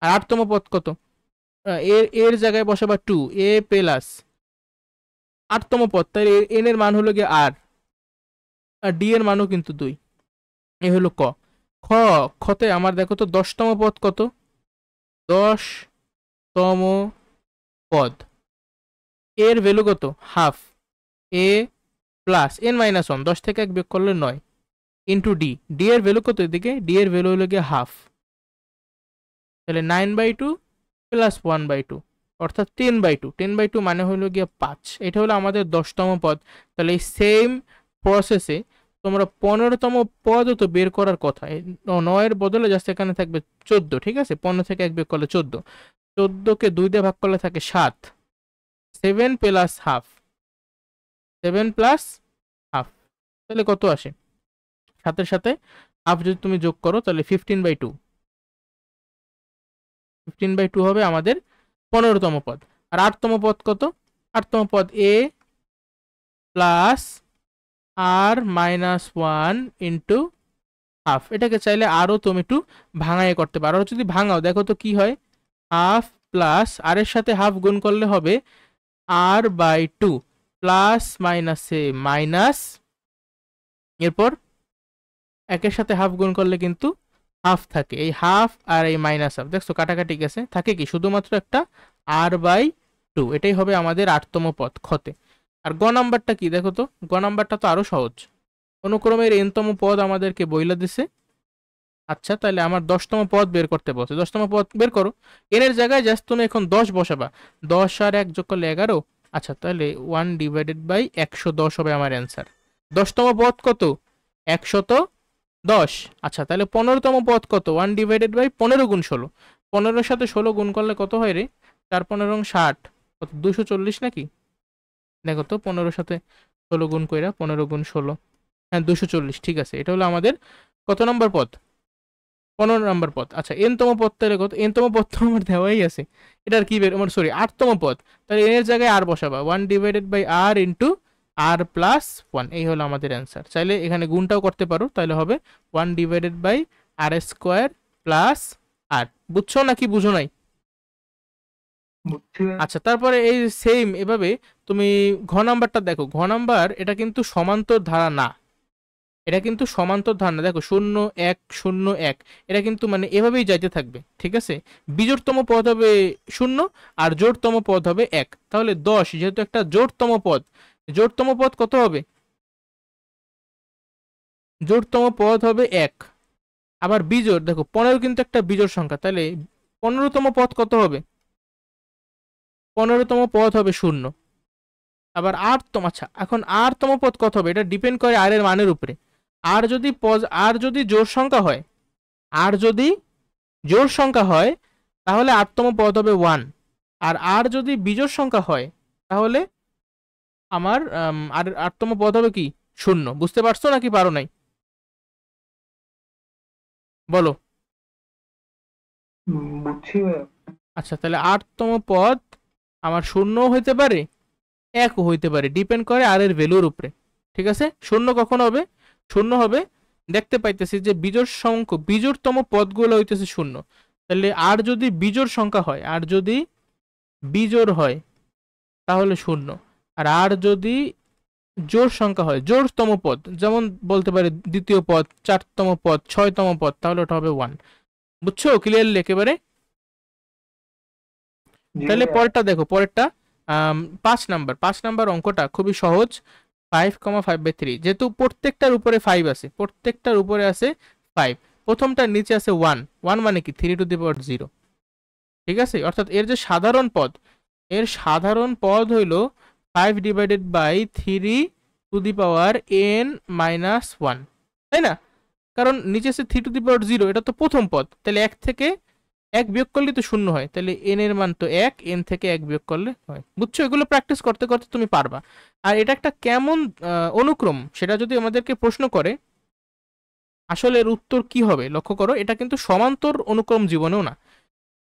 আর 8তম পদ কত? এর এর জায়গায় বসাবা 2, a প্লাস 8তম পদ, তাই এন এর মান হলো গিয়ে আর ডি এর মানও কিন্তু 2। এই হলো ক। খ, খতে আমার দেখো তো 10তম পদ কত? 10 তম পদ, এর ভ্যালু কত হাফ, এ প্লাস এন মাইনাস ওয়ান, 10 থেকে 1 বিয়োগ করলে 9 ইন্টু ডি, ডি এর ভ্যালু কত এদিকে, ডি এর ভ্যালু হলো গিয়ে হাফ, তাহলে 9/2 প্লাস 1/2 অর্থাৎ 10/2, 10/2 মানে হলো গিয়ে 5। এটা হলো আমাদের 10তম পদ। তাহলে এই সেম প্রসেসে তোমরা 15তম পদও তো বের করার কথা, 9 এর বদলে জাস্ট এখানে থাকবে 14, ঠিক আছে, 15 থেকে 1 বিয়োগ করলে 14, 14কে 2 দিয়ে ভাগ করলে থাকে 7, 7 প্লাস হাফ, 7 প্লাস হাফ, তাহলে কত আসে, 7 এর সাথে হাফ যদি তুমি যোগ করো তাহলে 15/2, 15/2 হবে আমাদের 15তম পদ। আর 8তম পদ কত, 8তম পদ এ প্লাস আর মাইনাস 1 ইন্টু হাফ, এটাকে চাইলে আরও তুমি একটু ভাঙায় করতে পারো, আর যদি ভাঙাও দেখো তো কি হয়, হাফ প্লাস আর এর সাথে হাফ গুণ করলে হবে r/2 প্লাস মাইনাসে মাইনাস, এরপর একের সাথে হাফ গুণ করলে কিন্তু হাফ থাকে, এই হাফ আর এই মাইনাস হাফ দেখছো কাটাকাটি গেছে, থাকে কি শুধুমাত্র একটা r/2, এটাই হবে আমাদের 8তম পদ খতে। আর গ নাম্বারটা কি দেখো তো, গ নাম্বারটা তো আরো সহজ, অনুক্রমের nতম পদ আমাদেরকে বইলা দিছে। আচ্ছা তাহলে আমার 10তম পদ বের করতে বলছে, 10তম পদ বের করো, এন এর জায়গায় জাস্ট তুমি এখন 10 বসাবা, 10 আর 1 যোগ করলে 11, আচ্ছা তাহলে 1/110 হবে আমার অ্যান্সার। 10তম পদ কত, 110, আচ্ছা তাহলে 15তম পদ কত, 1/15 গুণ 16, 15 সাথে 16 গুণ করলে কত হয় রে, 4×15 60, কত 240 নাকি, দেখো তো 15 সাথে 16 গুণ কইরা 15 গুণ 16, হ্যাঁ 240, ঠিক আছে, এটা হলো আমাদের কত নম্বর পদ, 15 নম্বর পদ। আচ্ছা এনতম পদ তাহলে কত, এনতম পদ তো আমার দেওয়াই আছে, এটার কি বের আমার সরি 8তম পদ, তাহলে এর জায়গায় আর বসাবা, 1/r ইন্টু আর প্লাস 1, এই হলো আমাদের অ্যান্সার। চাইলে এখানে গুণটাও করতে পারো, তাহলে হবে 1/r² প্লাস আর, বুঝছো নাকি বুঝো নাই? আচ্ছা তারপরে এই সেম এভাবে তুমি ঘ নাম্বারটা দেখো, ঘ নাম্বার এটা কিন্তু সমান্তর ধারা না, এটা কিন্তু সমান্তর ধারা না, দেখো 0 1 0 1, এটা কিন্তু মানে এভাবেই যাইতে থাকবে, ঠিক আছে, বিজোড়তম পদ হবে 0 আর জোড়তম পদ হবে 1, তাহলে 10 যেহেতু একটা জোড়তম পদ, জোড়তম পদ কত হবে, জোড়তম পদ হবে 1, আবার বিজোড় দেখো 15 কিন্তু একটা বিজোড় সংখ্যা, তাহলে 15তম পদ কত হবে, 15তম পদ হবে 0, আবার 8তম, আচ্ছা এখন 8তম পদ কত হবে, এটা ডিপেন্ড করে আর এর মানের উপরে, আর যদি আর যদি জোড় সংখ্যা হয়, আর যদি জোড় সংখ্যা হয় তাহলে 8তম পদ হবে 1, আর আর যদি বিজোড় সংখ্যা হয় তাহলে আমার আর 8তম পদ হবে কি 0, বুঝতে পারছো নাকি পারো নাই, বলো। বুঝছি ভাইয়া। আচ্ছা তাহলে 8তম পদ আমার 0 হইতে পারে 1ও হইতে পারে, ডিপেন্ড করে আর এর ভ্যালুর উপরে, ঠিক আছে। 0 কখন হবে, 0 হবে, দেখতে পাইতেছি যে বিজোড় সংখ্যা বিজোড়তম পদগুলো হইতেছে 0, তাহলে আর যদি বিজোড় সংখ্যা হয়, আর যদি বিজোড় হয় তাহলে 0, আর আর যদি জোড় সংখ্যা হয়, জোড়তম পদ যেমন বলতে পারে দ্বিতীয় পদ, 4তম পদ, 6তম পদ, তাহলে ওটা হবে 1, বুঝছো ক্লিয়ারলি একেবারে। জি তাহলে ভাইয়া। পরেরটা দেখো, পরেরটা 5 নাম্বার অঙ্কটা খুবই সহজ, 5,5/3, যেহেতু প্রত্যেকটার উপরে 5 আছে, প্রত্যেকটার উপরে আছে 5, প্রথমটার নিচে আছে 1, 1 মানে কি 3^0, ঠিক আছে, অর্থাৎ এর যে সাধারণ পদ, এর সাধারণ পদ হইল 5/3n-1, তাই না, কারণ নিচে আছে 3^0, এটা তো প্রথম পদ, তাহলে 1 থেকে 1 বিয়োগ করলে তো 0 হয়, তাহলে n এর মান তো 1, n থেকে 1 বিয়োগ করলে হয়, বুঝছো, এগুলো প্র্যাকটিস করতে করতে তুমি পারবা। আর এটা একটা কেমন অনুক্রম সেটা যদি আমাদেরকে প্রশ্ন করে, আসলে এর উত্তর কি হবে লক্ষ্য করো, এটা কিন্তু সমান্তর অনুক্রম জীবনেও না,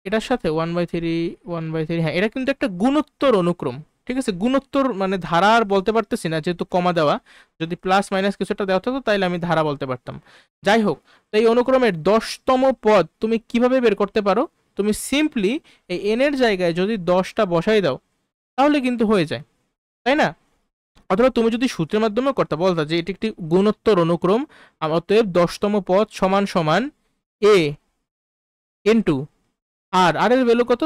এটার সাথে 1/3 1/3, হ্যাঁ এটা কিন্তু একটা গুণোত্তর অনুক্রম, ঠিক আছে, গুণোত্তর মানে ধারা আর বলতে পারতেছি না যেহেতু কমা দেওয়া, যদি প্লাস মাইনাস কিছুটা দেওয়া থাকতো তাহলে আমি ধারা বলতে পারতাম। যাই হোক, তো এই অনুক্রমের 10তম পদ তুমি কিভাবে বের করতে পারো, তুমি সিম্পলি এই n এর জায়গায় যদি 10টা বসাই দাও তাহলে কিন্তু হয়ে যায়, তাই না, অথবা তুমি যদি সূত্রের মাধ্যমে করতে বলতা যে এটি একটি গুণোত্তর অনুক্রম, অতএব 10তম পদ সমান সমান a ইন্টু আর এর ভ্যালু কত,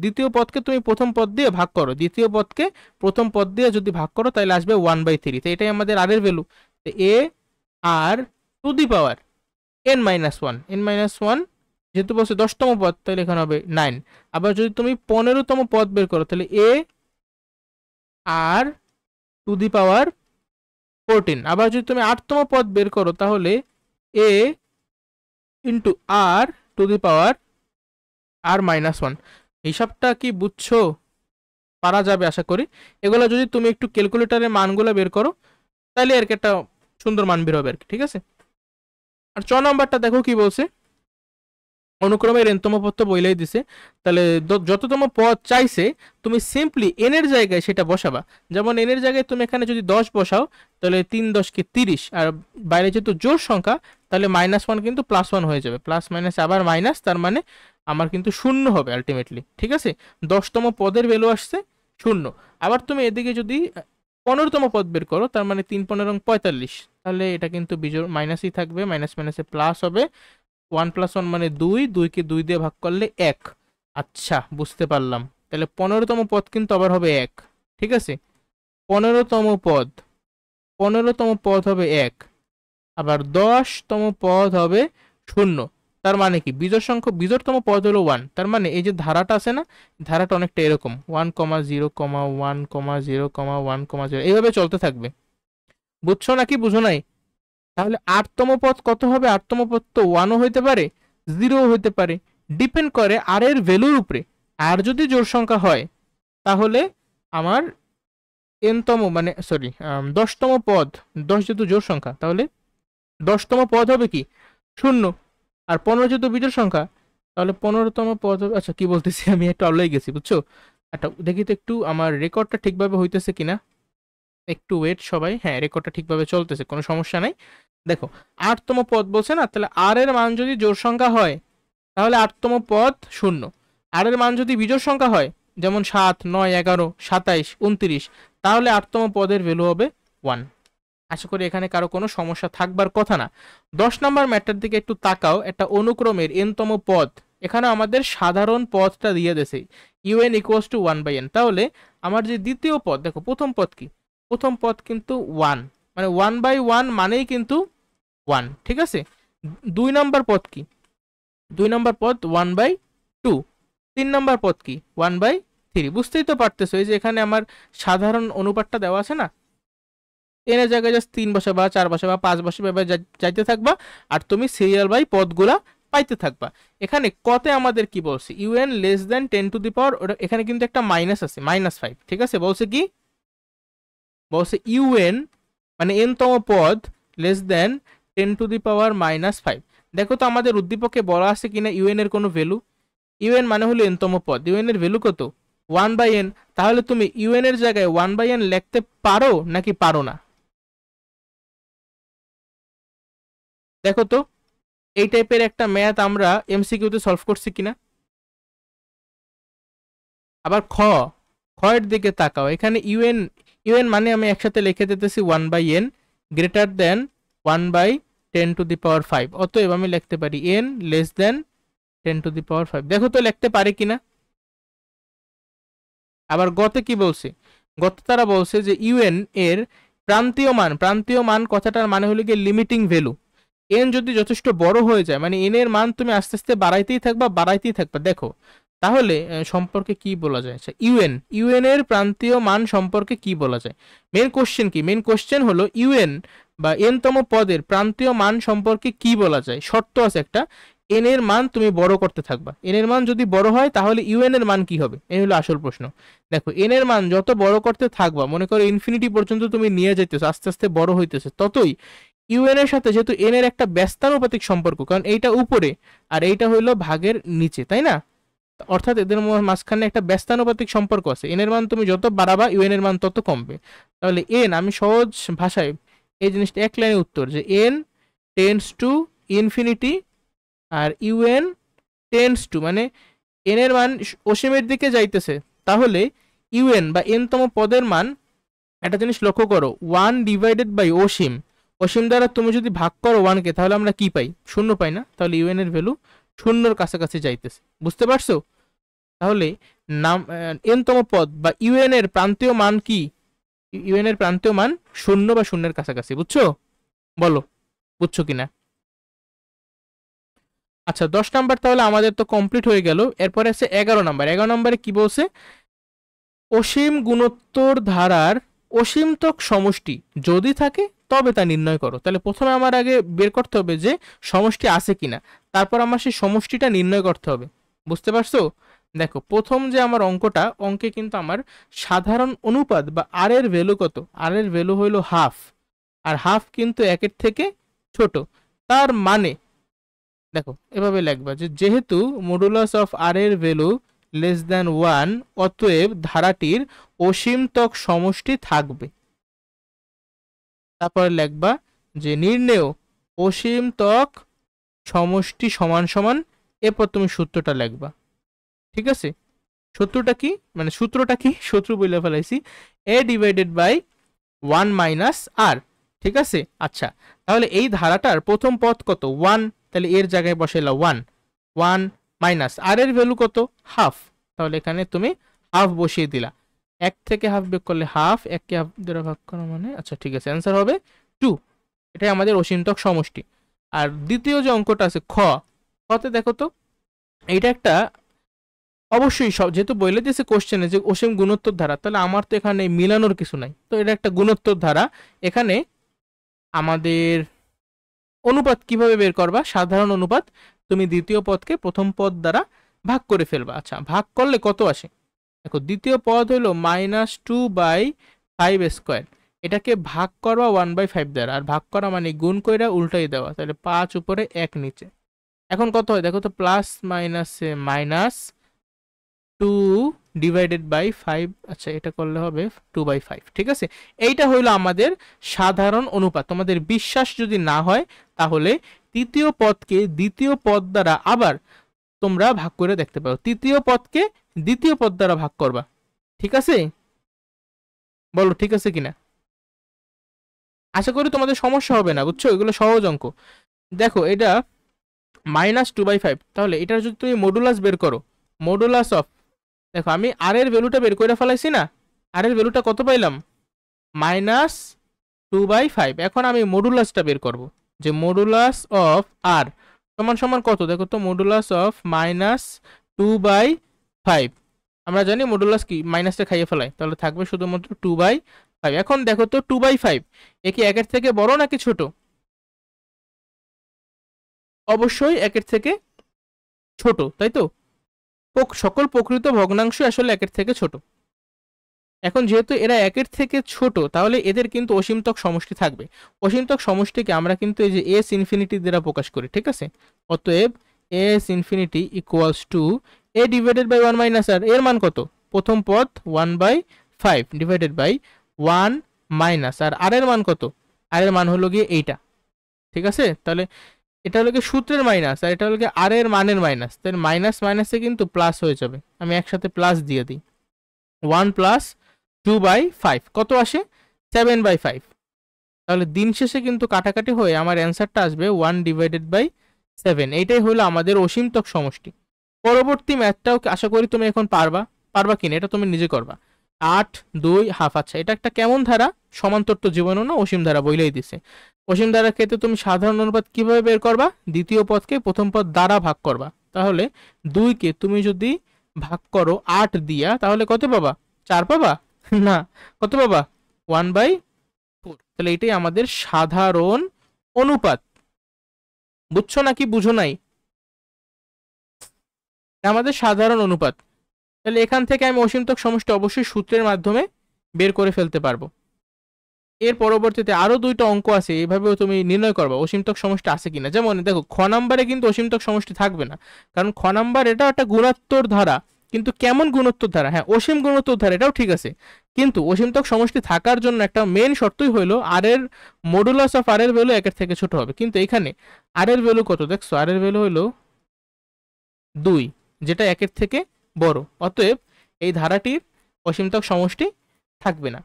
দ্বিতীয় পদকে তুমি প্রথম পদ দিয়ে ভাগ করো, দ্বিতীয় পদকে প্রথম পদ দিয়ে যদি ভাগ করো তাহলে আসবে 1/3। তো এটাই আমাদের আর এর value. A R to the power n-1, n-1 যেহেতু বলছে 10তম পদ তাহলে এখানে হবে 9। আবার যদি তুমি 15তম পদ বের করো তাহলে এ আর টু দি পাওয়ার 14। আবার যদি তুমি 8তম পদ বের করো তাহলে এ into r to the power r-1। হিসাবটা কি বুঝছো? পারা যাবে আশা করি। এগুলো যদি তুমি একটু ক্যালকুলেটরের মানগুলো বের করো তাহলে আর কি একটা সুন্দর মান বের হবে আর কি, ঠিক আছে। আর 6 নম্বরটা দেখো কি বলছে, অনুক্রমের এনতম পদ তো বইলাই দিছে, তাহলে যততম পদ চাইছে তুমি সিম্পলি এন এর জায়গায় সেটা বসাবা। যেমন এন এর জায়গায় তুমি এখানে যদি 10 বসাও তাহলে 3 10 কে 30, আর বাইরে যেহেতু জোড় সংখ্যা তাহলে -1 কিন্তু +1 হয়ে যাবে, প্লাস মাইনাস আবার মাইনাস, তার মানে আমার কিন্তু 0 হবে আলটিমেটলি, ঠিক আছে। 10তম পদের ভ্যালু আসছে 0। আবার তুমি এদিকে যদি 15তম পদ বের করো তার মানে 3 15 45, তাহলে এটা কিন্তু বিজোড় মাইনাসই থাকবে, মাইনাস মাইনাসে প্লাস হবে। 1 + 1 মানে 2, 2কে 2 দিয়ে ভাগ করলে 1। আচ্ছা বুঝতে পারলাম, তাহলে 15তম পদ কিন্তু আবার হবে 1, ঠিক আছে। 15তম পদ, 15তম পদ হবে 1, আবার 10তম পদ হবে 0। তার মানে কি বিজোড়তম পদ হলো 1, তার মানে এই যে ধারাটা আছে না, ধারাটা অনেকটা এরকম 1, 0, 1, 0, 1, 0 এইভাবে চলতে থাকবে। বুঝছো নাকি বুঝো নাই? তাহলে 8তম পদ কত হবে? 8তম পদ তো 1ও হইতে পারে 0ও হইতে পারে, ডিপেন্ড করে আর এর ভ্যালুর উপরে। আর যদি জোড় সংখ্যা হয় তাহলে আমার এনতম মানে সরি 10তম পদ, 10 যেহেতু জোড় সংখ্যা তাহলে 10তম পদ হবে কি 0, আর 15 যেহেতু বিজোড় সংখ্যা তাহলে 15তম পদ হবে, আচ্ছা কি বলতেছি আমি একটু আলোয় গেছি বুঝছো। একটা দেখি তো একটু আমার রেকর্ডটা ঠিকভাবে হইতেছে কিনা, একটু ওয়েট সবাই। হ্যাঁ রেকর্ডটা ঠিকভাবে চলতেছে, কোনো সমস্যা নাই। দেখো 8তম পদ বলছে না, তাহলে আর এর মান যদি জোড় সংখ্যা হয় তাহলে 8তম পদ 0, আর এর মান যদি বিজোড় সংখ্যা হয় যেমন 7, 9, 11, 27, 29, তাহলে 8তম পদের ভ্যালু হবে 1। আশা করি এখানে কারো কোনো সমস্যা থাকবার কথা না। 10 নম্বর ম্যাটার দিকে একটু তাকাও, একটা অনুক্রমের এনতম পদ, এখানে আমাদের সাধারণ পদটা দিয়ে দিয়েছে un = 1/n। তাহলে আমার যে দ্বিতীয় পদ, দেখো প্রথম পদ কি, প্রথম পদ কিন্তু 1, মানে 1/1 মানেই কিন্তু 1, ঠিক আছে। 2 নম্বর পদ কি, 2 নম্বর পদ 1/2। 3 নম্বর পদ কি 1/3। বুঝতেই তো পারতেছো এই যে এখানে আমার সাধারণ অনুপাতটা দেওয়া আছে না, এন এর জায়গায় জাস্ট 3 বসাবা, 4 বসাবা, 5 বসাবা, এভাবে যাইতে থাকবা আর তুমি সিরিয়াল বাই পদগুলা পাইতে থাকবা। এখানে কতে আমাদের কি বলছে, un < 10 টু দি পাওয়ার, এখানে কিন্তু একটা মাইনাস আছে -5, ঠিক আছে। বলছে কি, বলছে un মানে n তম পদ < 10 টু দি পাওয়ার -5। দেখো তো আমাদের উদ্দীপকে বলা আছে কিনা un এর কোনো ভ্যালু। un মানে হলো n তম পদ, un এর ভ্যালু কত 1/n। তাহলে তুমি un এর জায়গায় 1/n লিখতে পারো নাকি পারো না? দেখো তো এই টাইপের একটা ম্যাথ আমরা এমসিকিউতে সলভ করছি কিনা। আবার খ এর দিকে তাকাও, এখানে un মানে আমি একসাথে লিখে দিতেছি 1/n greater than 1/10 two the power 5। অতএব আমি লিখতে পারি n < 10 টু দি পাওয়ার 5। দেখো তো লিখতে পারে কিনা। আবার গতে কি বলছে, গতে তারা বলছে যে un এর প্রান্তীয় মান, প্রান্তীয় মান কথাটার মানে হলো গিয়ে লিমিটিং ভ্যালু। এন যদি যথেষ্ট বড় হয়ে যায় মানে এন এর মান তুমি আস্তে আস্তে বাড়াইতেই থাকবা। দেখো তাহলে সম্পর্কে কি বলা যায়, আচ্ছা ইউএন এর প্রান্তীয় মান সম্পর্কে কি বলা যায়। মেন কোশ্চেন কি, মেন কোশ্চেন হলো ইউএন বা এন তম পদের প্রান্তীয় মান সম্পর্কে কি বলা যায়। শর্ত আছে একটা, এন এর মান তুমি বড় করতে থাকবা। এন এর মান যদি বড় হয় তাহলে ইউএন এর মান কি হবে, এই হলো আসল প্রশ্ন। দেখো এন এর মান যত বড় করতে থাকবা, মনে করো ইনফিনিটি পর্যন্ত তুমি নিয়ে যাইতেছো, আস্তে আস্তে বড় হইতেছে, ততই ইউএন এর সাথে, যেহেতু এন এর একটা ব্যস্তানুপাতিক সম্পর্ক, কারণ এইটা উপরে আর এইটা হইলো ভাগের নিচে, তাই না, অর্থাৎ এদের মাঝখানে একটা ব্যস্তানুপাতিক সম্পর্ক আছে। এন এর মান তুমি যত বাড়াবা ইউএন এর মান তত কমবে। তাহলে এন, আমি সহজ ভাষায় এই জিনিসটা এক লাইনে উত্তর, যে এন টেন্ডস টু ইনফিনিটি আর ইউএন টেন্ডস টু, মানে এন এর মান অসীমের দিকে যাইতেছে, তাহলে ইউএন বা এন তম পদের মান, একটা জিনিস লক্ষ্য করো, 1/, অসীম, অসীম দ্বারা তুমি যদি ভাগ করো 1 কে তাহলে আমরা কি পাই, 0 পাই না, তাহলে ইউএন এর ভ্যালু 0-র কাছাকাছি যাইতেছে। বুঝতে পারছো? তাহলে নাম এন তম পদ বা ইউএন এর প্রান্তীয় মান কি? ইউএন এর প্রান্তীয় মান 0 বা 0 এর কাছাকাছি। বুঝছো? বলো বুঝছো কিনা। আচ্ছা 10 নাম্বার তাহলে আমাদের তো কমপ্লিট হয়ে গেল। এরপরে আছে 11 নাম্বার। 11 নাম্বারে কি বলছে? অসীম গুণোত্তর ধারার অসীমতক সমষ্টি যদি থাকে তবে তা নির্ণয় করো। তাহলে প্রথমে আমার আগে বের করতে হবে যে সমষ্টি আছে কিনা, তারপর আমার সেই সমষ্টিটা নির্ণয় করতে হবে। বুঝতে পারছো? দেখো প্রথম যে আমার অঙ্কে কিন্তু আমার সাধারণ অনুপাত বা আর এর ভ্যালু কত? আর এর ভ্যালু হইল হাফ, আর হাফ কিন্তু একের থেকে ছোট। তার মানে দেখো এভাবে লিখবা যে যেহেতু মডুলাস অফ আর এর ভ্যালু লেস দ্যান 1, অতএব ধারাটির অসীমতক সমষ্টি থাকবে। তারপরে লিখবা যে নির্ণেয় অসীমতক সমষ্টি সমান সমান, এরপর তুমি সূত্রটা লিখবা। ঠিক আছে? সূত্রটা কি? মানে সূত্রটা কি? সূত্র বলে ফেলাইছি, a ডিভাইডেড বাই 1 মাইনাস আর। ঠিক আছে? আচ্ছা তাহলে এই ধারাটার প্রথম পদ কত? 1, তাহলে এর জায়গায় বসাইলা 1 1 মাইনাস আর এর ভ্যালু কত? হাফ, তাহলে এখানে তুমি হাফ বসিয়ে দিলা। এক থেকে হাফ বিয়োগ করলে হাফ, এককে হাফ দ্বারা ভাগ করা মানে আচ্ছা ঠিক আছে, অ্যান্সার হবে 2। এটাই আমাদের অসীমতক সমষ্টি। আর দ্বিতীয় যে অঙ্কটা আছে খতে দেখো তো, এইটা একটা অবশ্যই সব যেহেতু বলে দিয়েছে কোশ্চেনে যে অসীম গুণোত্তর ধারা, তাহলে আমার তো এখানে মিলানোর কিছু নাই, তো এটা একটা গুণোত্তর ধারা। এখানে আমাদের অনুপাত কিভাবে বের করবা? সাধারণ অনুপাত, তুমি দ্বিতীয় পদকে প্রথম পদ দ্বারা ভাগ করে ফেলবা। আচ্ছা ভাগ করলে কত আসে? দেখো দ্বিতীয় পদ হলো -2/5², এটাকে ভাগ করবা 1/5 দ্বারা, আর ভাগ করা মানে গুণ কইরা উল্টাই দেওয়া, তাহলে 5 উপরে 1 নিচে। এখন কত হয় দেখো তো, প্লাস মাইনাসে মাইনাস 2 ডিভাইডেড বাই 5, আচ্ছা এটা করলে হবে 2/5। ঠিক আছে? এইটা হইলো আমাদের সাধারণ অনুপাত। তোমাদের বিশ্বাস যদি না হয় তাহলে তৃতীয় পদকে দ্বিতীয় পদ দ্বারা আবার তোমরা ভাগ করে দেখতে পারো, তৃতীয় পদকে দ্বিতীয় পদ দ্বারা ভাগ করবা। ঠিক আছে? বলো ঠিক আছে কিনা। আশা করি তোমাদের সমস্যা হবে না, বুঝছো? এগুলো সহজ অঙ্ক। দেখো এটা -2/5, তাহলে এটার যদি তুমি মডুলাস বের করো, মডুলাস অফ, দেখো আমি আর এর ভ্যালুটা বের করে ফেলাইছি না, আর এর ভ্যালুটা কত পাইলাম? -2/5। এখন আমি মডুলাসটা বের করব, যে মডুলাস অফ আর সমান সমান কত? দেখো তো মডুলাস অফ -2/5, আমরা জানি মডুলাস কি, মাইনাসটা খাইয়ে ফেলাই, তাহলে থাকবে শুধুমাত্র 2/5। এখন দেখো তো 2/5 এ কি একের থেকে বড় নাকি ছোট? অবশ্যই একের থেকে ছোট, তাই তো? সকল প্রকৃত ভগ্নাংশ আসলে একের থেকে ছোট। এখন যেহেতু এরা একের থেকে ছোট, তাহলে এদের কিন্তু অসীমতক সমষ্টি থাকবে। অসীমতক সমষ্টিকে আমরা কিন্তু এই যে এস ইনফিনিটি দ্বারা প্রকাশ করি। ঠিক আছে? অতএব S infinity equals to A divided by 1 minus আর। এর মান কত? প্রথম পদ 1/5 ডিভাইডেড বাই 1 মাইনাস আর এর মান কত? আর এর মান হলো গিয়ে এইটা। ঠিক আছে? তাহলে এটা হলো গিয়ে সূত্রের মাইনাস, আর এটা হলো গিয়ে আর এর মানের মাইনাস, তাহলে মাইনাস মাইনাসে কিন্তু প্লাস হয়ে যাবে। আমি একসাথে প্লাস দিয়ে দিই, 1 প্লাস 2/5 কত আসে? 7/5। তাহলে দিন শেষে কিন্তু কাটাকাটি হয়ে আমার অ্যান্সারটা আসবে 1 ডিভাইডেড বাই 7। এইটাই হলো আমাদের অসীমতক সমষ্টি। পরবর্তী ম্যাথটাও আশা করি তুমি এখন পারবা কিনা এটা তুমি নিজে করবা। 8 2 হাফ। আচ্ছা এটা একটা কেমন ধারা? সমান্তর তো জীবনও না, অসীম ধারা বইলেই দিছে। অসীম ধারার ক্ষেত্রে তুমি সাধারণ অনুপাত কিভাবে বের করবা? দ্বিতীয় পদকে প্রথম পদ দ্বারা ভাগ করবা। তাহলে 2 কে তুমি যদি ভাগ করো 8 দিয়া, তাহলে কত পাবা? 4 পাবা? না, কত পাবা? 1/4। তাহলে এটাই আমাদের সাধারণ অনুপাত। বুঝছো নাকি বুঝো নাই? আমাদের সাধারণ অনুপাত। তাহলে এখান থেকে আমি অসীমতক সমষ্টি অবশ্যই সূত্রের মাধ্যমে বের করে ফেলতে পারবো। এর পরবর্তীতে আরো দুইটা অঙ্ক আছে, এইভাবেও তুমি নির্ণয় করবা অসীমতক সমষ্টি আছে কিনা। যেমন দেখো খ নাম্বারে কিন্তু অসীমতক সমষ্টি থাকবে না, কারণ খ নাম্বার এটা একটা গুণোত্তর ধারা। কিন্তু কেমন গুণোত্তর ধারা? হ্যাঁ অসীম গুণোত্তর ধারা, এটাও ঠিক আছে। কিন্তু অসীমতক সমষ্টি থাকার জন্য একটা মেন শর্তই হলো আর এর মডুলাস অফ আর এর ভ্যালু একের থেকে ছোট হবে। কিন্তু এখানে আর এর ভ্যালু কত? দেখছো আর এর ভ্যালু হলো 2, যেটা একের থেকে বড়। অতএব এই ধারাটির অসীমতক সমষ্টি থাকবে না।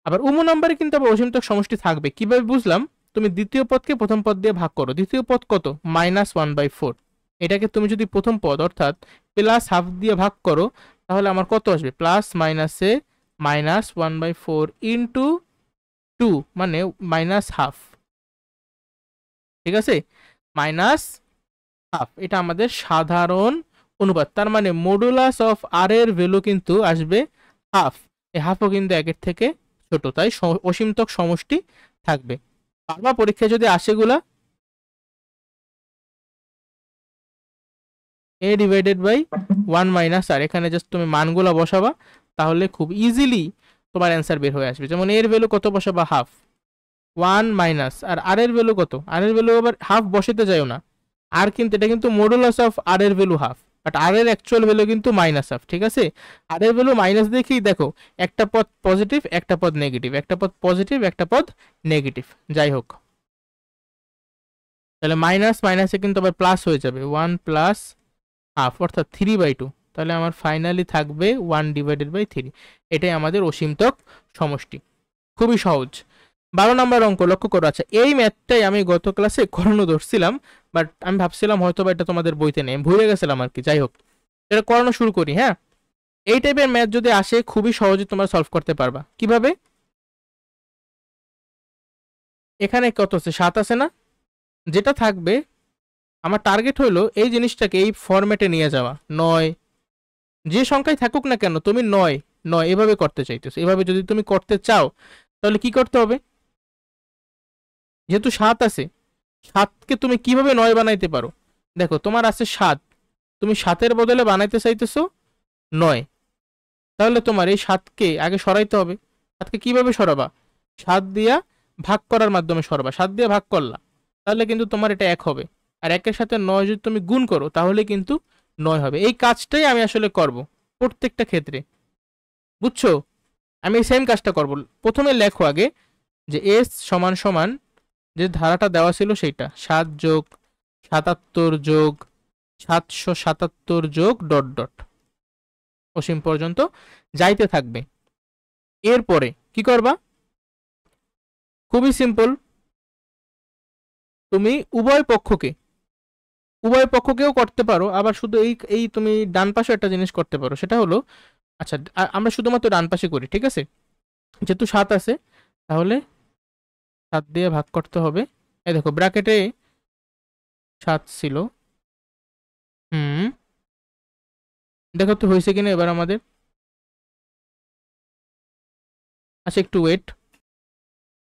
আবার উমো নাম্বারে কিন্তু আবার অসীমতক সমষ্টি থাকবে। কিভাবে বুঝলাম? তুমি দ্বিতীয় পদকে প্রথম পদ দিয়ে ভাগ করো। দ্বিতীয় পদ কত? -1/4। এটাকে তুমি যদি প্রথম পদ অর্থাৎ প্লাস হাফ দিয়ে ভাগ করো তাহলে আমার কত আসবে, প্লাস মাইনাসে মাইনাস 1/4 ইন্টু 2 মানে মাইনাস হাফ। ঠিক আছে, মাইনাস হাফ, এটা আমাদের সাধারণ অনুপাত। তার মানে মডুলাস অফ আর এর ভ্যালু কিন্তু আসবে হাফ। এই হাফও কিন্তু একের থেকে ছোট, তাই অসীমতক সমষ্টি থাকবে। পারবা পরীক্ষায় যদি আসে গুলা, এ ডিভাইডেড বাই 1 মাইনাস আর, এখানে জাস্ট তুমি মানগুলা বসাবা তাহলে খুব ইজিলি তোমার অ্যান্সার বের হয়ে আসবে। যেমন এর ভ্যালু কত বসাবা, হাফ, 1 মাইনাস আর এর ভ্যালু কত, আর এর ভ্যালু আবার হাফ বসাতে যাও না, আর কিন্তু এটা কিন্তু মডুলাস অফ আর এর ভ্যালু হাফ, বাট আর এর অ্যাকচুয়াল ভ্যালু কিন্তু মাইনাস হাফ। ঠিক আছে, আর এর ভ্যালু মাইনাস দেখেই দেখো একটা পদ পজিটিভ একটা পদ নেগেটিভ, একটা পদ পজিটিভ একটা পদ নেগেটিভ, যাই হোক তাহলে মাইনাস মাইনাসে কিন্তু আবার প্লাস হয়ে যাবে, 1 প্লাস হাফ অর্থাৎ 3/2। তাহলে আমার ফাইনালি থাকবে 1 ডিভাইডেড বাই 3। এটাই আমাদের অসীমতক সমষ্টি, খুবই সহজ। 12 নম্বর অঙ্ক লক্ষ্য করো। আচ্ছা, এই ম্যাথটাই আমি গত ক্লাসে করানো ধরছিলাম, বাট আমি ভাবছিলাম হয়তো বা এটা তোমাদের বইতে নেই, ভুলে গেছিলাম আর কি। যাই হোক, এটা করানো শুরু করি। হ্যাঁ, এই টাইপের ম্যাথ যদি আসে খুবই সহজে তোমরা সলভ করতে পারবা। কিভাবে, এখানে কত আছে, 7 আছে না, যেটা থাকবে আমার টার্গেট হলো এই জিনিসটাকে এই ফরম্যাটে নিয়ে যাওয়া। 9, যে সংখ্যায় থাকুক না কেন তুমি 9 9 এভাবে করতে চাইতেছো। এভাবে যদি তুমি করতে চাও তাহলে কি করতে হবে, যেহেতু 7 আছে, 7কে তুমি কিভাবে 9 বানাইতে পারো, দেখো তোমার আছে 7, তুমি 7-এর বদলে বানাইতে চাইতেছো 9, তাহলে তোমার এই 7কে আগে সরাইতে হবে। 7কে কিভাবে সরাবা, 7 দিয়া ভাগ করার মাধ্যমে সরাবা। 7 দিয়ে ভাগ করলা তাহলে কিন্তু তোমার এটা 1 হবে, আর 1-এর সাথে 9 যদি তুমি গুণ করো তাহলে কিন্তু 9 হবে। এই কাজটাই আমি আসলে করব প্রত্যেকটা ক্ষেত্রে, বুঝছো? আমি এই সেম কাজটা করব। প্রথমে লেখো আগে যে এস সমান সমান যে ধারাটা দেওয়া ছিল সেইটা 7 যোগ 77 যোগ 777 যোগ ডট ডট অসীম পর্যন্ত যাইতে থাকবে। এরপরে কি করবা, খুবই সিম্পল, তুমি উভয় পক্ষকেও করতে পারো, আবার শুধু এই এই তুমি ডান পাশে একটা জিনিস করতে পারো, সেটা হলো, আচ্ছা আমরা শুধুমাত্র ডান পাশে করি। ঠিক আছে, যেহেতু 7 আছে তাহলে 7 দিয়ে ভাগ করতে হবে। এই দেখো ব্র্যাকেটে 7 ছিল, হুম, দেখো তো হয়েছে কিনা এবার আমাদের। আচ্ছা একটু ওয়েট,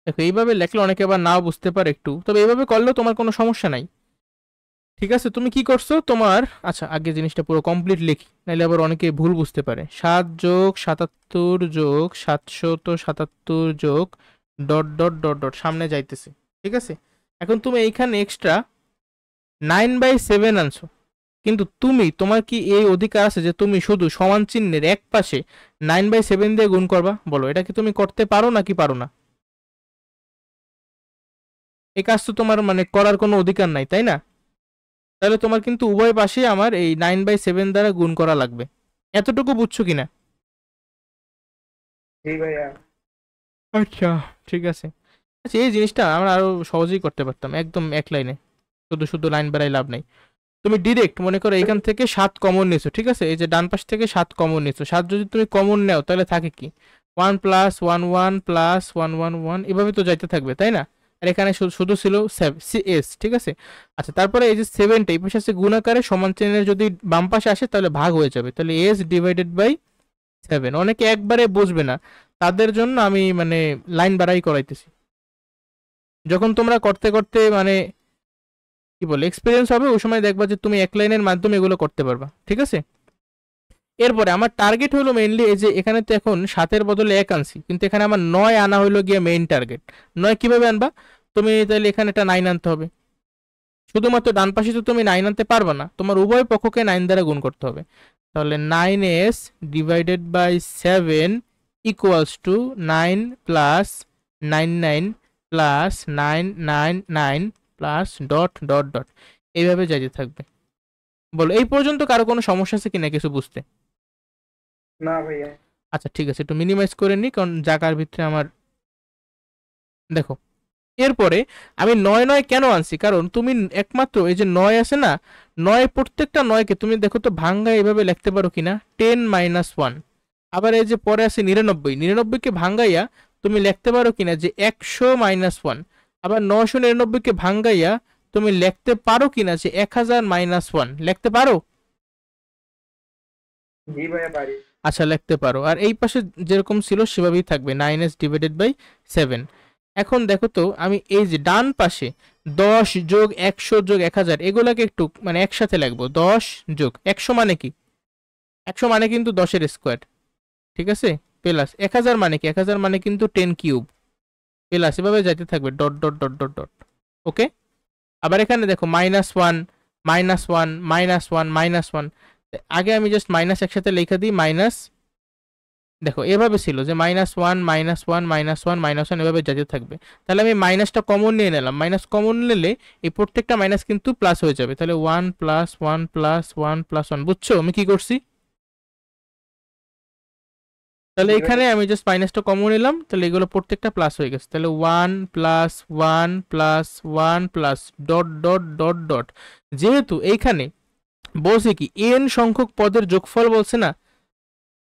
দেখো এইভাবে লেখলে অনেকে আবার নাও বুঝতে পারে একটু, তবে এইভাবে করলেও তোমার কোনো সমস্যা নাই। ঠিক আছে, তুমি কি করছো তোমার, আচ্ছা আগে জিনিসটা পুরো কমপ্লিট লিখি, নাহলে আবার অনেকে ভুল বুঝতে পারে। 7 যোগ 77 যোগ 777 যোগ ডট ডট ডট ডট সামনে যাইতেছে। ঠিক আছে, এখন তুমি এইখানে এক্সট্রা 9/7 আনছো, কিন্তু তোমার কি এই অধিকার আছে যে তুমি শুধু সমান চিহ্নের এক পাশে 9/7 দিয়ে গুণ করবা? বলো, এটা কি তুমি করতে পারো নাকি পারো না? এই কাজ তো তোমার মানে করার কোনো অধিকার নাই, তাই না? তাহলে তোমার কিন্তু উভয় পাশে আমার এই 9/7 দ্বারা গুণ করা লাগবে। এতটুকু বুঝছো কিনা? জি ভাইয়া। আচ্ছা, ঠিক আছে। আচ্ছা, এই জিনিসটা আমরা আরো সহজেই করতে পারতাম, একদম এক লাইনে, শুধু শুধু লাইন বাড়াই লাভ নাই। তুমি ডিরেক্ট মনে করো এখান থেকে 7 কমন নিছো, ঠিক আছে, এই যে ডান পাশ থেকে 7 কমন নিছো, 7 যদি তুমি কমন নেও তাহলে থাকে কি, 1 প্লাস 1 1 প্লাস 1 1 1, এভাবে তো যাইতে থাকবে, তাই না? আর এখানে শুধু ছিল এস, ঠিক আছে। আচ্ছা, তারপরে এই যে 7টা এই পাশে আছে গুণ আকারে, সমান চিহ্নের যদি বাম পাশে আসে তাহলে ভাগ হয়ে যাবে, তাহলে এস ডিভাইডেড বাই 7। অনেকে একবারে বুঝবে না, তাদের জন্য আমি মানে লাইন বাড়াই করাইতেছি। যখন তোমরা করতে করতে মানে কি বলে এক্সপিরিয়েন্স হবে, ওই সময় দেখবা যে তুমি এক লাইনের মাধ্যমে এগুলো করতে পারবা। ঠিক আছে, এরপরে আমার টার্গেট হলো মেইনলি এই যে এখানে তো এখন 7-এর বদলে 1 আনছি, কিন্তু এখানে আমার 9 আনা হইলো গিয়ে মেইন টার্গেট। 9 কিভাবে আনবা, তুমি তাহলে এখানে একটা 9 আনতে হবে। শুধুমাত্র ডান পাশে তো তুমি 9 আনতে পারবা না, তোমার উভয় পক্ষকে 9 দ্বারা গুণ করতে হবে। তাহলে 9s divided by 7 equals to 9 plus 99 plus 999 plus dot dot dot, এইভাবে যাইতে থাকবে। বলো, এই পর্যন্ত কারো কোনো সমস্যা আছে কিনা কিছু বুঝতে? না ভাইয়া। আচ্ছা ঠিক আছে, একটু মিনিমাইজ করে নিই কারণ জায়গার ভিতরে আমার, দেখো এরপরে আমি 9 কেন আনছি, কারণ তুমি একমাত্র এই যে 9 আছে না, 9 প্রত্যেকটা 9কে তুমি দেখো তো ভাঙ্গা এভাবে লিখতে পারো কিনা, 10 - 1। আবার এই যে পরে আছে 99কে ভাঙ্গাইয়া তুমি লিখতে পারো কিনা যে 100 - 1। আবার 999কে ভাঙ্গাইয়া তুমি লিখতে পারো কিনা যে 1000 - 1 লিখতে পারো? জি ভাইয়া পারি। আচ্ছা, লিখতে পারো। আর এই পাশে যেরকম ছিল সেভাবেই থাকবে, 9s/7। এখন দেখো তো আমি এই যে ডান পাশে 10 যোগ 100 যোগ 1000 এগুলাকে একটু মানে একসাথে লিখবো। 10 যোগ 100 মানে কি, 100 মানে কিন্তু 10-এর স্কোয়ার, ঠিক আছে, প্লাস 1000 মানে কি, 1000 মানে কিন্তু 10 কিউব, প্লাস এভাবে যাইতে থাকবে dot dot dot dot dot. Okay. আবার এখানে দেখো -1 -1 -1 -1। আগে আমি জাস্ট মাইনাস একসাথে লিখে দিই, মাইনাস, দেখো এভাবে ছিল যে -1 -1 -1 -1 এভাবে যেতে থাকবে। তাহলে আমি মাইনাসটা কমন নিয়ে নিলাম, মাইনাস কমন নিলে এই প্রত্যেকটা মাইনাস কিন্তু প্লাস হয়ে যাবে, তাহলে 1 + 1 + 1 + 1। বুঝছো আমি কি করছি? তাহলে জি এখানে ভাইয়া। আমি জাস্ট মাইনাসটা কমন নিলাম, তাহলে এগুলো প্রত্যেকটা প্লাস হয়ে গেছে। তাহলে 1 + 1 + 1 plus dot dot dot dot. যেহেতু এইখানে বলছে কি n সংখ্যক পদের যোগফল বলছে না,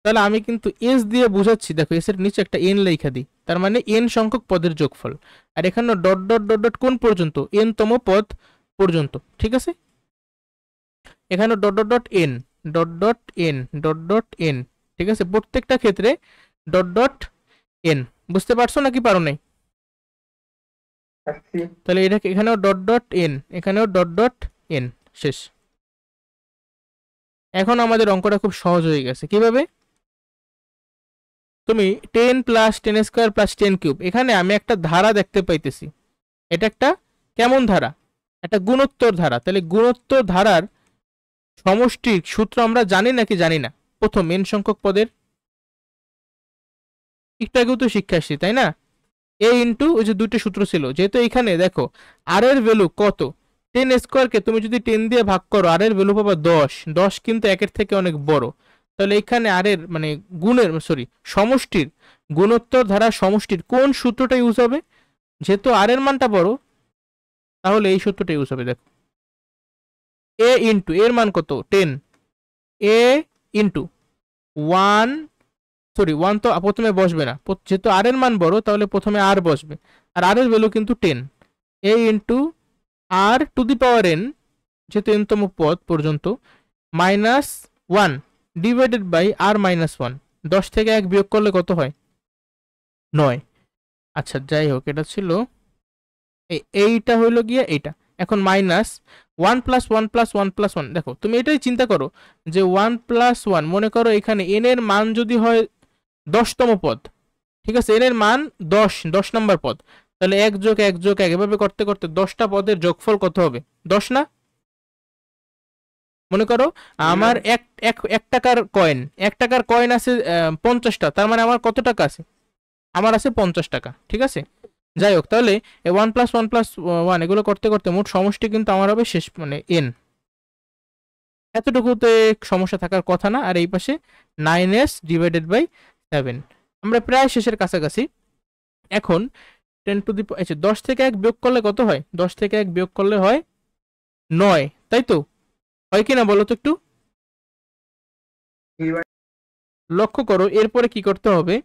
তাহলে আমি কিন্তু এস দিয়ে বোঝাচ্ছি, দেখো এস এর নিচে একটা এন লেখা দিই, তার মানে এন সংখ্যক পদের যোগফল। আর এখানে ডট ডট ডট ডট কোন পর্যন্ত, এন তম পদ পর্যন্ত, ঠিক আছে। এখানে dot dot dot N, dot dot N, dot dot N, ঠিক আছে, প্রত্যেকটা ক্ষেত্রে ডট ডট এন। বুঝতে পারছো নাকি পারো নাই? আসছি। তাহলে এটা এখানেও ডট ডট এন, এখানেও ডট ডট এন, শেষ। এখন আমাদের অঙ্কটা খুব সহজ হয়ে গেছে। কিভাবে? তুমি 10 + 10² + 10³ এখানে আমি একটা ধারা দেখতে পাইতেছি। এটা একটা কেমন ধারা? একটা গুণোত্তর ধারা। তাহলে গুণোত্তর ধারার সমষ্টির সূত্র আমরা জানি নাকি জানি না? প্রথম n সংখ্যক পদের, একটু আগেও তো শিক্ষা আসছি তাই না? a ইন্টু ওই যে দুইটা সূত্র ছিল, যেহেতু এখানে দেখো আর এর ভ্যালু কত, 10² কে তুমি যদি 10 দিয়ে ভাগ করো আর এর ভ্যালু পাবা 10। 10 কিন্তু একের থেকে অনেক বড়। তাহলে এখানে আর এর মানে গুণের সরি সমষ্টির, গুণোত্তর ধারার সমষ্টির কোন সূত্রটা ইউজ হবে? যেহেতু আর এর মানটা বড়, তাহলে এই সূত্রটা ইউজ হবে। দেখো a ইন্টু এর মান কত 10, a ইন্টু 1, সরি 1 তো প্রথমে বসবে না, যেহেতু আর এর মান বড় তাহলে প্রথমে আর বসবে, আর আর এর ভ্যালু কিন্তু 10, a into r to the power n, যেহেতু n তম পদ পর্যন্ত, -1 ডিভাইডেড বাই আর -1। 10 থেকে 1 বিয়োগ করলে কত হয়? 9। আচ্ছা যাই হোক, এটা ছিল এইটা হইলো গিয়ে এইটা। এখন -1 + 1 + 1 + 1, দেখো তুমি এটাই চিন্তা করো যে 1 + 1, মনে করো এখানে n এর মান যদি হয় 10তম পদ, ঠিক আছে, n এর মান 10 নম্বর পদ, তাহলে 1 যোগ 1 যোগ 1 এভাবে করতে করতে 10টা পদের যোগফল কত হবে? 10 না? মনে করো জি আমার ভাইয়া। এক টাকার কয়েন, 1 টাকার কয়েন আছে 50টা, তার মানে আমার কত টাকা আছে? আমার আছে 50 টাকা, ঠিক আছে। যাই হোক, তাহলে 1 + 1 + 1 এগুলো করতে করতে মোট সমষ্টি কিন্তু আমার হবে শেষ মানে n। এতটুকুতে সমস্যা থাকার কথা না। আর এই পাশে 9s/7। আমরা প্রায় শেষের কাছাকাছি। এখন 10 10 থেকে 1 বিয়োগ করলে কত হয়? 10 থেকে 1 বিয়োগ করলে হয় 9, তাই তো? হয় কিনা বলো তো একটু? জি ভাই। লক্ষ্য করো এরপরে কি করতে হবে।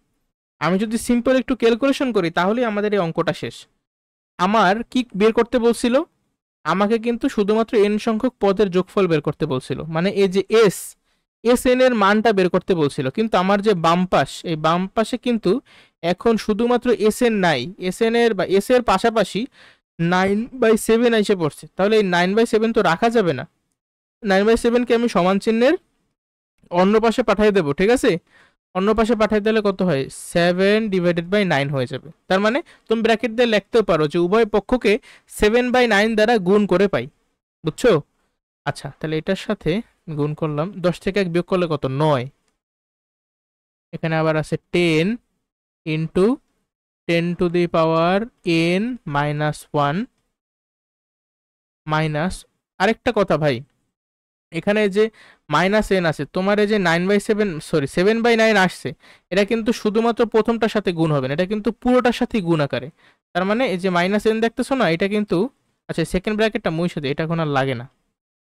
আমি যদি সিম্পল একটু ক্যালকুলেশন করি তাহলে আমাদের এই অঙ্কটা শেষ। আমার কি বের করতে বলছিল? আমাকে কিন্তু শুধুমাত্র n সংখ্যক পদের যোগফল বের করতে বলছিল, মানে এই যে এস n এর মানটা বের করতে বলছিল। কিন্তু আমার যে বাম পাশ, এই বাম পাশে কিন্তু এখন শুধুমাত্র এস n নাই, এস n এর বা এস এর পাশাপাশি 9/7 এসে পড়ছে। তাহলে এই 9/7 তো রাখা যাবে না, 9/7 কে আমি সমান চিহ্নের অন্য পাশে পাঠিয়ে দেবো, ঠিক আছে। অন্য পাশে পাঠিয়ে দিলে কত হয়? 7/9 হয়ে যাবে। তার মানে তুমি ব্র্যাকেট দিয়ে লিখতেও পারো যে উভয় পক্ষকে 7/9 দ্বারা গুণ করে পাই। বুঝছো? আচ্ছা, তাহলে এটার সাথে গুণ করলাম, 10 থেকে 1 বিয়োগ করলে কত? 9। এখানে আবার আছে 10 ইন্টু 10⁻n - 1 মাইনাস, আরেকটা কথা ভাই, এখানে যে -n আছে, তোমার এই যে 9/7 সরি 7/9 আসছে, এটা কিন্তু শুধুমাত্র প্রথমটার সাথে গুণ হবে না, এটা কিন্তু পুরোটার সাথেই গুণ আকারে। তার মানে এই যে মাইনাস এন দেখতেছো না, এটা কিন্তু, আচ্ছা সেকেন্ড ব্র্যাকেটটা মুছে দিই, এটা এখন আর লাগে না,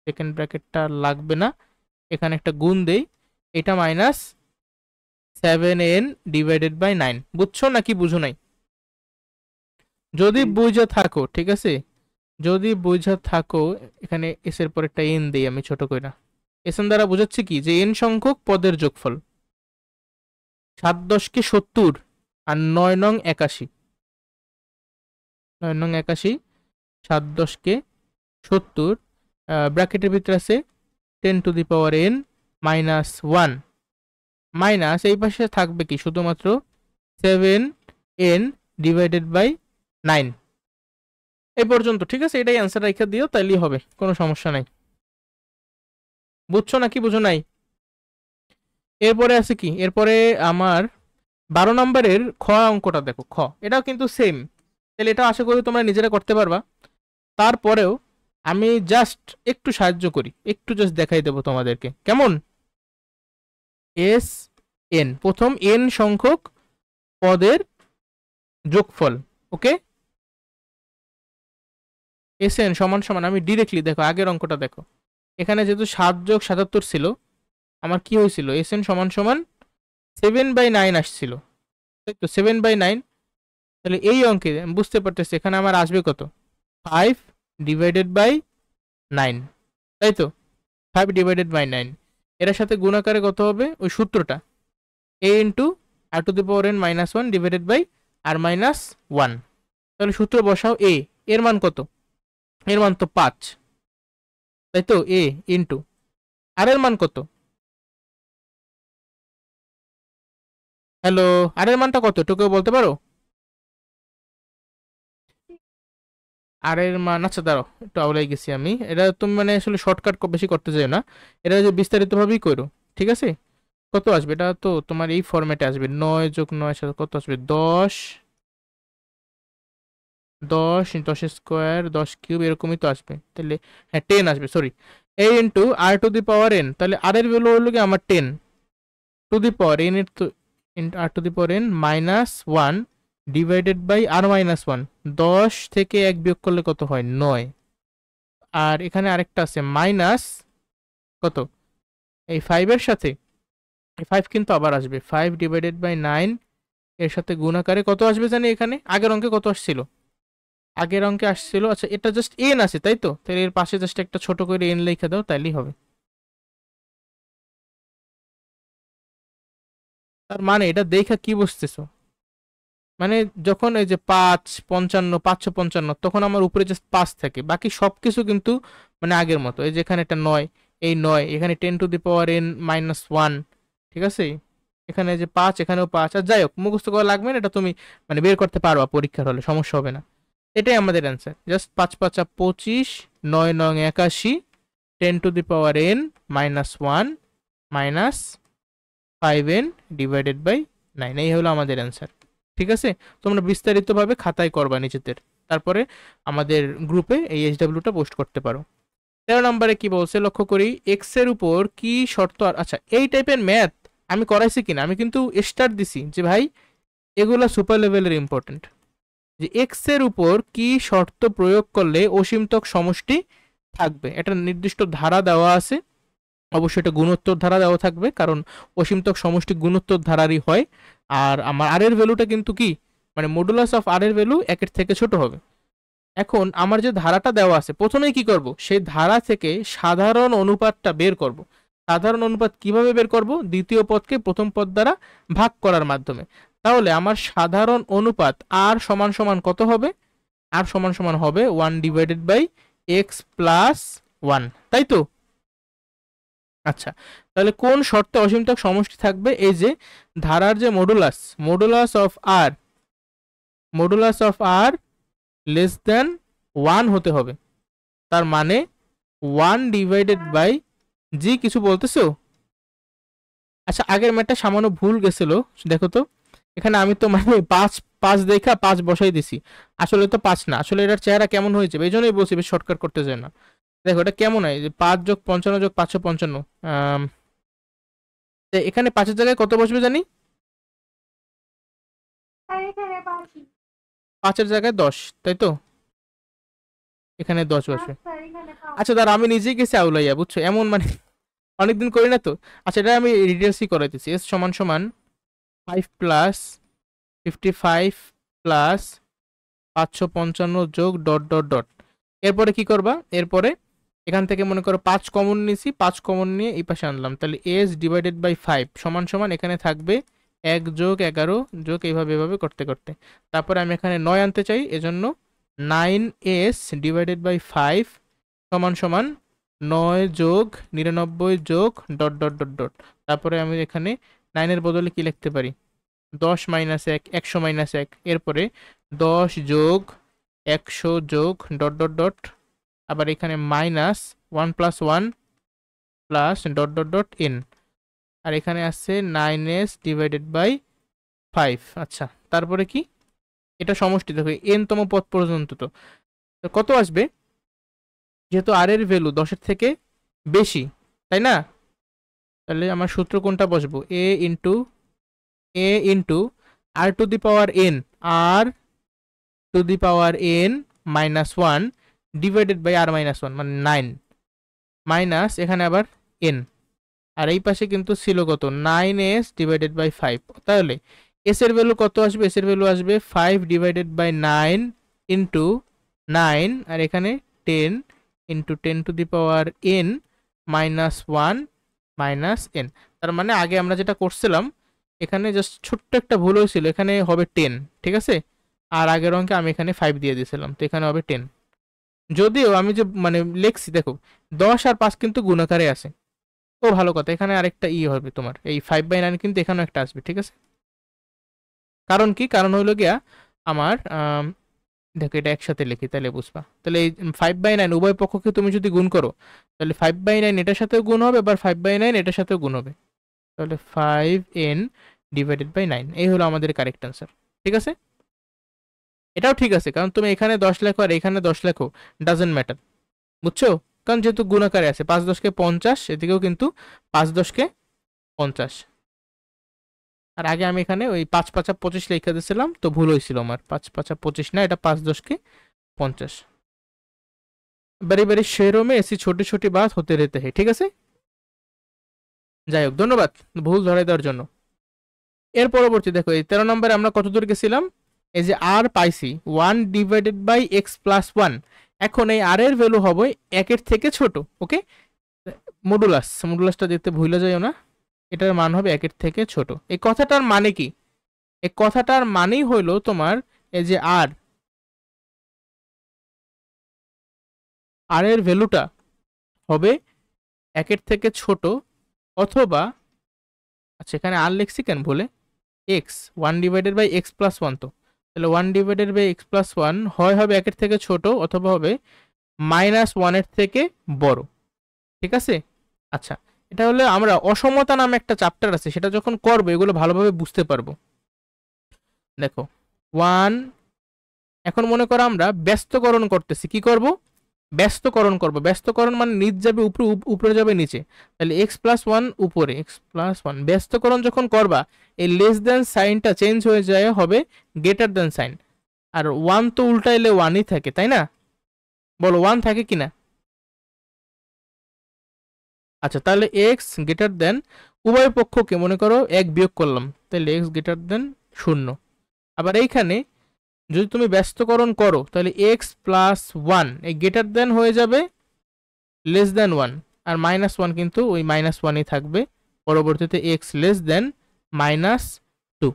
সেকেন্ড ব্র্যাকেটটা লাগবে না, এখানে একটা গুণ দেই, এটা মাইনাস 7n ডিভাইডেড বাই 9। বুঝছো নাকি বুঝো নাই? যদি বুঝা থাকো, ঠিক আছে, যদি বুঝা থাকো, এখানে এস এর পর একটা এন দেই আমি ছোট কইরা। এস এন দ্বারা বোঝাচ্ছে কি, যে এন সংখ্যক পদের যোগফল। 7 10 কে 70 আর 9 নং 81, 9 নং 81, 7 10 কে 70, ব্র্যাকেটের ভিতরে আছে 10 to the power n minus 1, minus এই পাশে থাকবে কি শুধুমাত্র 7n ডিভাইডেড বাই 9। এই পর্যন্ত ঠিক আছে, এটাই অ্যান্সার রেখে দিও, তাইলেই হবে, কোনো সমস্যা নাই। বুঝছো নাকি বুঝো নাই? এরপরে আছে কি, এরপরে আমার 12 নম্বরের খ অঙ্কটা দেখো, খ এটাও কিন্তু সেম, তাহলে এটা আশা করি তোমরা নিজেরা করতে পারবা। তারপরেও আমি জাস্ট একটু সাহায্য করি, একটু জাস্ট দেখাই দেবো তোমাদেরকে, কেমন? এস এন, প্রথম এন সংখ্যক পদের যোগফল, ওকে। এস এন সমান সমান, আমি ডিরেক্টলি দেখো আগের অঙ্কটা দেখো, এখানে যেহেতু 7 যোগ 77 ছিল, আমার কি হয়েছিল, এস এন সমান সমান 7/9 আসছিল, তাই তো 7/9। তাহলে এই অঙ্কে আমি বুঝতে পারতেছি এখানে আমার আসবে কত, 5 ডিভাইডেড বাই 9, তাই তো 5 ডিভাইডেড বাই 9, এর সাথে গুণাকারে কত হবে, ওই সূত্রটা a into r to the power n minus 1 divided by R minus 1। তাহলে সূত্র বসাও, a এর মান কত, এর মান তো 5, তাই তো a ইন্টু আর এর মান কত, হ্যালো, আর এর মানটা কত, একটু কেউ বলতে পারো? আর এর মান, আচ্ছা দাঁড়াও একটু আওলাই গেছি আমি, এটা তুমি মানে আসলে শর্টকাট বেশি করতে চাই না, এটা যে বিস্তারিতভাবেই করো, ঠিক আছে। কত আসবে, এটা তো তোমার এই ফরম্যাটে আসবে, 9 যোগ 9 সাথে কত আসবে, 10, 10 10 স্কোয়ার 10 কিউব এরকমই তো আসবে, তাহলে হ্যাঁ 10 আসবে, sorry, a into r to the power n, তাহলে আর এর ভ্যালু হলো কি আমার 10 টু দি পাওয়ার n এর তো R to the power n minus 1 divided by R minus 1, 10 থেকে 1 বিয়োগ করলে কত হয়, 9। আর এখানে আরেকটা আছে মাইনাস কত, এই 5 এর সাথে এই 5 কিন্তু আবার আসবে, 5 ডিভাইডেড বাই 9 এর সাথে গুণাকারে কত আসবে জানি, এখানে আগের অঙ্কে কত আসছিল, আগের অঙ্কে আসছিল, আচ্ছা এটা জাস্ট এন আছে তাই তো, তাহলে এর পাশে জাস্ট একটা ছোট করে এন লিখে দাও, তাইলেই হবে। তার মানে এটা দেখা কি বুঝতেছো, মানে যখন এই যে 555 555 তখন আমার উপরে জাস্ট 5 থাকে, বাকি সবকিছু কিন্তু মানে আগের মতো, এই যে এখানে একটা 9, এই 9 এখানে 10 to the power n minus 1, ঠিক আছে, এখানে যে 5 এখানেও 5, আর যাই হোক মুখস্থ করা লাগবে না, এটা তুমি মানে বের করতে পারবা পরীক্ষার হলে, সমস্যা হবে না। এটাই আমাদের answer, just 5 5 25, 9 9 81, 10 to the power n minus 1 minus 5n divided by 9, এই হলো আমাদের অ্যান্সার। ঠিক আছে, তোমরা বিস্তারিতভাবে খাতায় করবা নিজেদের, তারপরে আমাদের গ্রুপে এই এইচডব্লিউটা পোস্ট করতে পারো। 13 নম্বরে কি বলছে লক্ষ্য করি, এক্স এর উপর কি শর্ত, আর আচ্ছা এই টাইপের ম্যাথ আমি করাইছি কিনা, আমি কিন্তু স্টার দিছি যে ভাই এগুলা সুপার লেভেলের ইম্পর্টেন্ট, যে এক্স এর উপর কি শর্ত প্রয়োগ করলে অসীমতক সমষ্টি থাকবে, একটা নির্দিষ্ট ধারা দেওয়া আছে, অবশ্যই এটা গুণোত্তর ধারা দেওয়া থাকবে, কারণ অসীমতক সমষ্টি গুণোত্তর ধারারই হয়। আর আমার আর এর ভ্যালুটা কিন্তু কি, মানে মডুলাস অফ আর এর ভ্যালু একের থেকে ছোট হবে। এখন আমার যে ধারাটা দেওয়া আছে, প্রথমেই কি করব, সেই ধারা থেকে সাধারণ অনুপাতটা বের করব। সাধারণ অনুপাত কিভাবে বের করব, দ্বিতীয় পদকে প্রথম পদ দ্বারা ভাগ করার মাধ্যমে। তাহলে আমার সাধারণ অনুপাত আর সমান সমান কত হবে, আর সমান সমান হবে 1 ডিভাইডেড বাই এক্স প্লাস 1, তাই তো। আচ্ছা, তাহলে কোন শর্তে অসীমতক সমষ্টি থাকবে, এই যে ধারার যে modulus, modulus of r less than 1 হতে হবে, তার মানে 1 ডিভাইডেড বাই জি, কিছু বলতেছো? আচ্ছা আগের ম্যাটটা সামান্য ভুল গেছিল, দেখো তো, এখানে আমি তো মানে 5 5 দেখা 5 বসাই দিছি, আসলে তো 5 না, আসলে এটার চেহারা কেমন হয়েছে, এই জন্যই বলছি বেশ শর্টকাট করতে চাই না। দেখো এটা কেমন হয়, যে 5 যোগ 55 যোগ 555, এখানে 5 এর জায়গায় কত বসবে জানি, 5-এর জায়গায় 10, তাই তো? এখানে 10 বসবে। আচ্ছা দাঁড়া, আমি নিজেই গেছি আউলাইয়া, বুঝছো, এমন মানে অনেকদিন করি না তো। আচ্ছা এটা আমি ডিটেলসই করাইতেছি। এস সমান সমান 5 প্লাস 55 প্লাস 555 যোগ ডট ডট ডট। এরপরে কি করবা? এরপরে এখান থেকে মনে করো 5 কমন নিয়েছি, 5 কমন নিয়ে এই পাশে আনলাম, তাহলে এস ডিভাইডেড বাই 5 সমান সমান এখানে থাকবে 1 যোগ 11 যোগ এইভাবে এভাবে করতে করতে। তারপরে আমি এখানে 9 আনতে চাই, এজন্য 9s ডিভাইডেড বাই 5 সমান সমান 9 যোগ 99 যোগ ডট ডট ডট ডট। তারপরে আমি এখানে 9 এর বদলে কি লিখতে পারি? 10 মাইনাস 1, 100 মাইনাস 1। এরপরে 10 যোগ 100 যোগ ডট ডট ডট, আবার এখানে minus 1 plus 1 plus dot dot dot n, আর এখানে আসছে 9s ডিভাইডেড বাই 5। আচ্ছা তারপরে কি? এটা সমষ্টি, দেখো n তম পদ পর্যন্ত। তো তো কত আসবে? যেহেতু আর এর ভ্যালু 10-এর থেকে বেশি, তাই না? তাহলে আমার সূত্র কোনটা বসবো? a into r to the power n, r to the power n minus 1 divided by R minus 1 মানে 9 মাইনাস এখানে আবার n, আর এই পাশে কিন্তু ছিল কত? 9s divided by 5। তাহলে s এর ভ্যালু কত আসবে? s এর ভ্যালু আসবে 5 ডিভাইডেড বাই 9 ইন্টু 9, আর এখানে 10 into 10 to the power n minus 1 minus n। তার মানে আগে আমরা যেটা করছিলাম, এখানে জাস্ট ছোট্ট একটা ভুল হয়েছিল, এখানে হবে 10, ঠিক আছে? আর আগের অঙ্কে আমি এখানে 5 দিয়ে দিয়েছিলাম, তো এখানে হবে 10। যদিও আমি যে মানে লিখছি দেখো 10 আর 5 কিন্তু গুণাকারে আছে। ও ভালো কথা, এখানে আরেকটা হবে তোমার, এই 5/9 কিন্তু এখানেও একটা আসবে, ঠিক আছে? কারণ কি? কারণ হলো গিয়া আমার দেখো এটা একসাথে লিখি তাহলে বুঝবা। তাহলে এই 5/9 উভয় পক্ষকে তুমি যদি গুণ করো, তাহলে 5/9 এটার সাথেও গুণ হবে, আবার 5/9 এটার সাথেও গুণ হবে। তাহলে 5n ডিভাইডেড বাই 9, এই হলো আমাদের কারেক্ট অ্যান্সার, ঠিক আছে? এটাও ঠিক আছে, কারণ তুমি এখানে 10 লেখো আর এখানে 10 লেখো, ডাজেন্ট ম্যাটার, বুঝছো? কারণ যেহেতু গুণাকারে আছে, 5×10 = 50, এদিকেও কিন্তু 5×10 = 50। আর আগে আমি এখানে ওই 5×5 = 25 লিখে দিয়েছিলাম, তো ভুল হয়েছিল আমার, 5×5 = 25 না, এটা 5×10 = 50। बड़ी बड़ी शहरों में ऐसी छोटी छोटी बात होते रहते हैं, ঠিক আছে? যাই হোক, ধন্যবাদ ভুল ধরাই দেওয়ার জন্য। এর পরবর্তী দেখো, এই 13 নম্বরে আমরা কত দূর গেছিলাম? এই যে আর পাইছি 1 ডিভাইডেড বাই x প্লাস 1। এখন এই আর এর ভ্যালু হবে 1 এর থেকে ছোট, ওকে? মডুলাসটা দিতে ভুলে যাইও না, এটার মান হবে 1 এর থেকে ছোট। এই কথাটার মানে কি? এই কথাটার মানেই হইলো তোমার এই যে আর এর ভ্যালুটা হবে 1 এর থেকে ছোট, অথবা আচ্ছা এখানে আর লিখছি কেন ভুলে? x 1 divided by x plus 1, তো তাহলে 1 ডিভাইডেড বাই x প্লাস 1 হয় হবে 1 এর থেকে ছোট, অথবা হবে -1 এর থেকে বড়, ঠিক আছে? আচ্ছা, এটা হলে আমরা অসমতা নামে একটা চ্যাপ্টার আছে, সেটা যখন করবো এগুলো ভালোভাবে বুঝতে পারবো। দেখো 1, এখন মনে করো আমরা ব্যস্তকরণ করতেছি, কি করব? ব্যস্তকরণ করব। ব্যস্তকরণ মানে নিচ যাবে উপরে, উপরে যাবে নিচে, তাহলে এক্স প্লাস ওয়ান উপরে, এক্স প্লাস ওয়ান। ব্যস্তকরণ যখন করবা এই লেস দেন সাইনটা চেঞ্জ হয়ে যায় হবে গ্রেটার দেন সাইন, আর ওয়ান তো উল্টাইলে ওয়ানই থাকে, তাই না? বলো ওয়ান থাকে কিনা? আচ্ছা তাহলে এক্স গ্রেটার দেন, উভয় পক্ষকে মনে করো 1 বিয়োগ করলাম, তাহলে এক্স গ্রেটার দেন 0। আবার এইখানে যদি তুমি ব্যস্তকরণ করো তাহলে এক্স প্লাস ওয়ান এই গ্রেটার দেন হয়ে যাবে লেস দেন 1, আর -1 কিন্তু ওই -1ই থাকবে, পরবর্তীতে এক্স লেস দেন -2।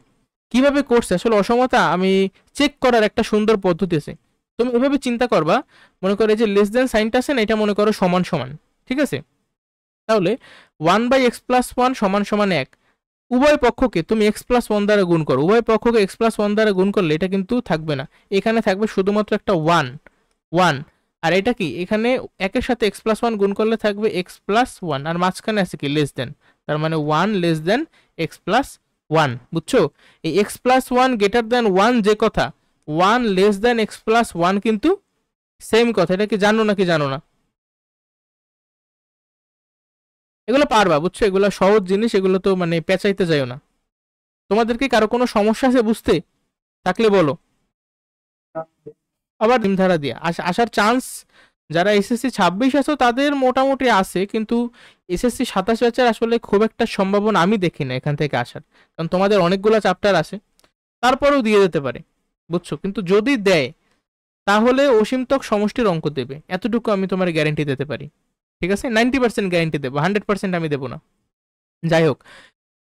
কিভাবে করছে আসলে অসমতা আমি চেক করার একটা সুন্দর পদ্ধতি আছে। তুমি এভাবে চিন্তা করবা, মনে করো এই যে লেস দেন সাইনটা আছে না, এটা মনে করো সমান সমান, ঠিক আছে? তাহলে 1/x+1 সমান সমান 1, উভয় পক্ষকে তুমি x প্লাস 1 দ্বারা গুণ করো, উভয় পক্ষকে x প্লাস 1 দ্বারা গুণ করলে এটা কিন্তু থাকবে না, এখানে থাকবে শুধুমাত্র একটা 1। আর এটা কি? এখানে একের সাথে x প্লাস 1 গুণ করলে থাকবে x প্লাস 1, আর মাঝখানে আছে কি লেস দেন, তার মানে 1 লেস দেন x প্লাস 1, বুঝছো? এই x প্লাস 1 গ্রেটার দেন 1 যে কথা, 1 লেস দেন x প্লাস 1 কিন্তু সেম কথা। এটা কি জানো নাকি জানো না? এগুলো পারবা, বুঝছো? এগুলো সহজ জিনিস, এগুলো তো মানে পেঁচাইতে যাইও না। তোমাদেরকে কারো কোনো সমস্যা আছে বুঝতে? থাকলে বলো। আবার ডিম ধারা দিয়ে আসার চান্স, যারা এসএসসি 26 আছো তাদের মোটামুটি আছে, কিন্তু এসএসসি 27 ব্যাচের আসলে খুব একটা সম্ভাবনা আমি দেখি না এখান থেকে আসার, কারণ তোমাদের অনেকগুলো চ্যাপ্টার আছে, তারপরেও দিয়ে যেতে পারে, বুঝছো? কিন্তু যদি দেয় তাহলে অসীমতক সমষ্টির অঙ্ক দেবে, এতটুকু আমি তোমার গ্যারেন্টি দিতে পারি, ঠিক আছে? 90% গ্যারেন্টি দেবো, 100% আমি দেবো না। যাই হোক,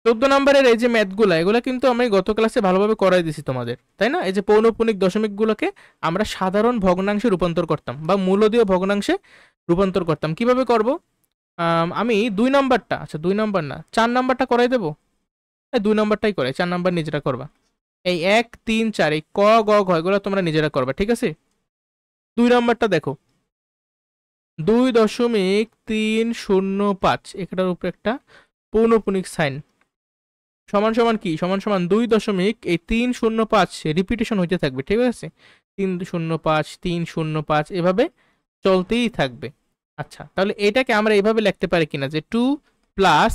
14 নম্বরের এই যে ম্যাথগুলো, এগুলো কিন্তু আমি গত ক্লাসে ভালোভাবে করাই দিছি তোমাদের, তাই না? এই যে পৌনঃপুনিক দশমিকগুলোকে আমরা সাধারণ ভগ্নাংশে রূপান্তর করতাম বা মূলদীয় ভগ্নাংশে রূপান্তর করতাম। কিভাবে করব? আমি 2 নম্বরটা, আচ্ছা 2 নম্বর না, 4 নম্বরটা করাই দেবো। 2 নম্বরটাই করে, 4 নম্বর নিজেরা করবা। এই 1 3 4 এই ক গ ঘ এগুলো তোমরা নিজেরা করবা, ঠিক আছে? 2 নম্বরটা দেখো, 2.305 এটার উপরে একটা পৌনঃপুনিক সাইন সমান সমান কি, সমান সমান 2.305 রিপিটেশন হইতে থাকবে, ঠিক আছে? 305 305 এভাবে চলতেই থাকবে। আচ্ছা, তাহলে এটাকে আমরা এভাবে লিখতে পারি কিনা যে 2 প্লাস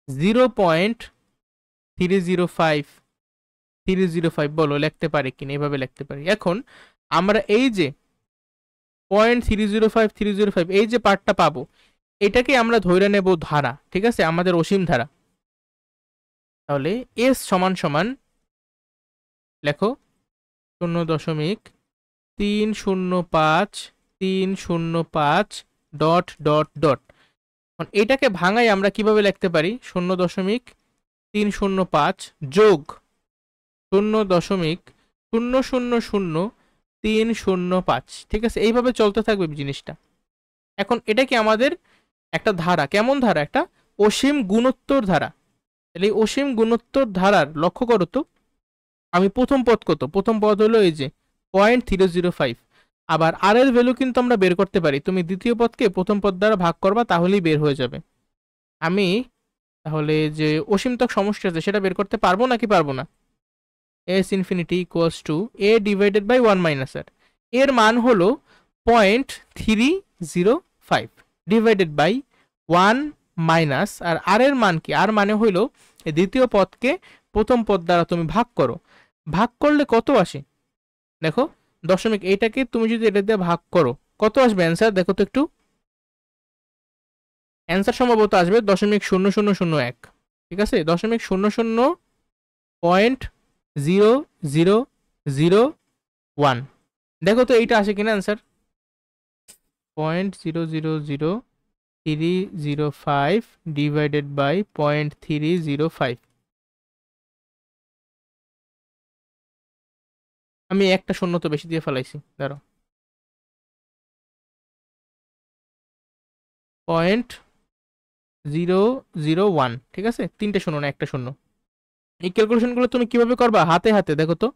0.305 বলো, লিখতে পারি কিনা? এভাবে লিখতে পারি। এখন আমরা এই যে 0.305 এই যে পার্টটা পাবো, এটাকে আমরা ধরে নেব ধারা, ঠিক আছে? আমাদের অসীম ধারা। তাহলে এস সমান সমান লেখো 0.305 ডট ডট ডট। এটাকে ভাঙাই আমরা কিভাবে লিখতে পারি? 0.305 যোগ 0.000305, ঠিক আছে? এইভাবে চলতে থাকবে জিনিসটা। এখন এটা কি আমাদের একটা ধারা, কেমন ধারা? একটা অসীম গুণোত্তর ধারা। তাহলে এই অসীম গুণোত্তর ধারার লক্ষ্য করো তো, আমি প্রথম পদ কত? প্রথম পদ হলো এই যে 0.305। আবার আর এর ভ্যালু কিন্তু আমরা বের করতে পারি, তুমি দ্বিতীয় পদকে প্রথম পদ দ্বারা ভাগ করবা, তাহলেই বের হয়ে যাবে। আমি তাহলে যে অসীমতক সমষ্টি আছে সেটা বের করতে পারবো নাকি পারবো না? S infinity equals to A divided by 1 minus আর, এর মান হলো 0.305 divided by 1 minus r, r এর মান কি? আর মানে হইলো দ্বিতীয় পদকে প্রথম পদ দ্বারা তুমি ভাগ করো, ভাগ করলে কত আসে দেখো, দশমিক। এইটাকে তুমি যদি এটা দিয়ে ভাগ করো কত আসবে অ্যান্সার দেখো তো একটু। অ্যান্সার সম্ভবত আসবে 0.0001, ঠিক আছে? 0.000001। দেখো তো এইটা আসে কিনা অ্যান্সার। 0.000305 divided by 0.305। আমি একটা শূন্য তো বেশি দিয়ে ফেলাইছি, ধরো 0.001, ঠিক আছে? 3টে শূন্য না একটা শূন্য। এই ক্যালকুলেশনগুলো তুমি কিভাবে করবা? হাতে হাতে দেখো তো,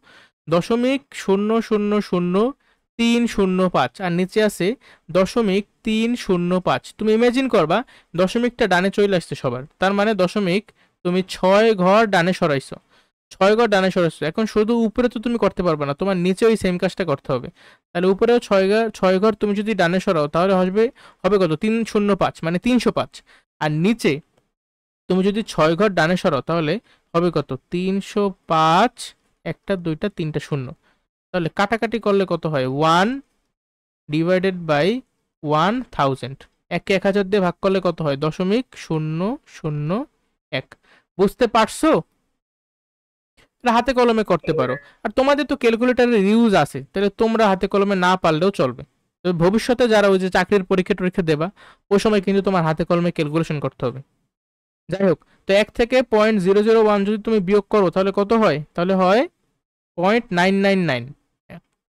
0.000305 আর নিচে আছে 0.305। তুমি ইমাজিন করবা দশমিকটা ডানে চলে আসছে সবার, তার মানে দশমিক তুমি 6 ঘর ডানে সরাইছো, 6 ঘর ডানে সরাইছো। এখন শুধু উপরে তো তুমি করতে পারবে না, তোমার নিচে ওই সেম কাজটা করতে হবে। তাহলে উপরেও 6 ঘর তুমি যদি ডানে সরাও তাহলে হবে কত? 305 মানে 305। আর নিচে তুমি যদি 6 ঘর ডানে সরাও তাহলে হবে কত? 305, একটা দুইটা তিনটা শূন্য। তাহলে কাটাকাটি করলে কত হয়? 1 ডিভাইডেড বাই 1000। একে 1000 দিয়ে ভাগ করলে কত হয়? 0.001। বুঝতে পারছো? হাতে কলমে করতে পারো। আর তোমাদের তো ক্যালকুলেটরের ইউজ আছে, তাহলে তোমরা হাতে কলমে না পারলেও চলবে। তো ভবিষ্যতে যারা ওই যে চাকরির পরীক্ষা দেবা, ওই সময় কিন্তু তোমার হাতে কলমে ক্যালকুলেশন করতে হবে। যাই হোক, তো 1 থেকে 0.001 যদি তুমি বিয়োগ করো তাহলে কত হয়? তাহলে হয় 0.999।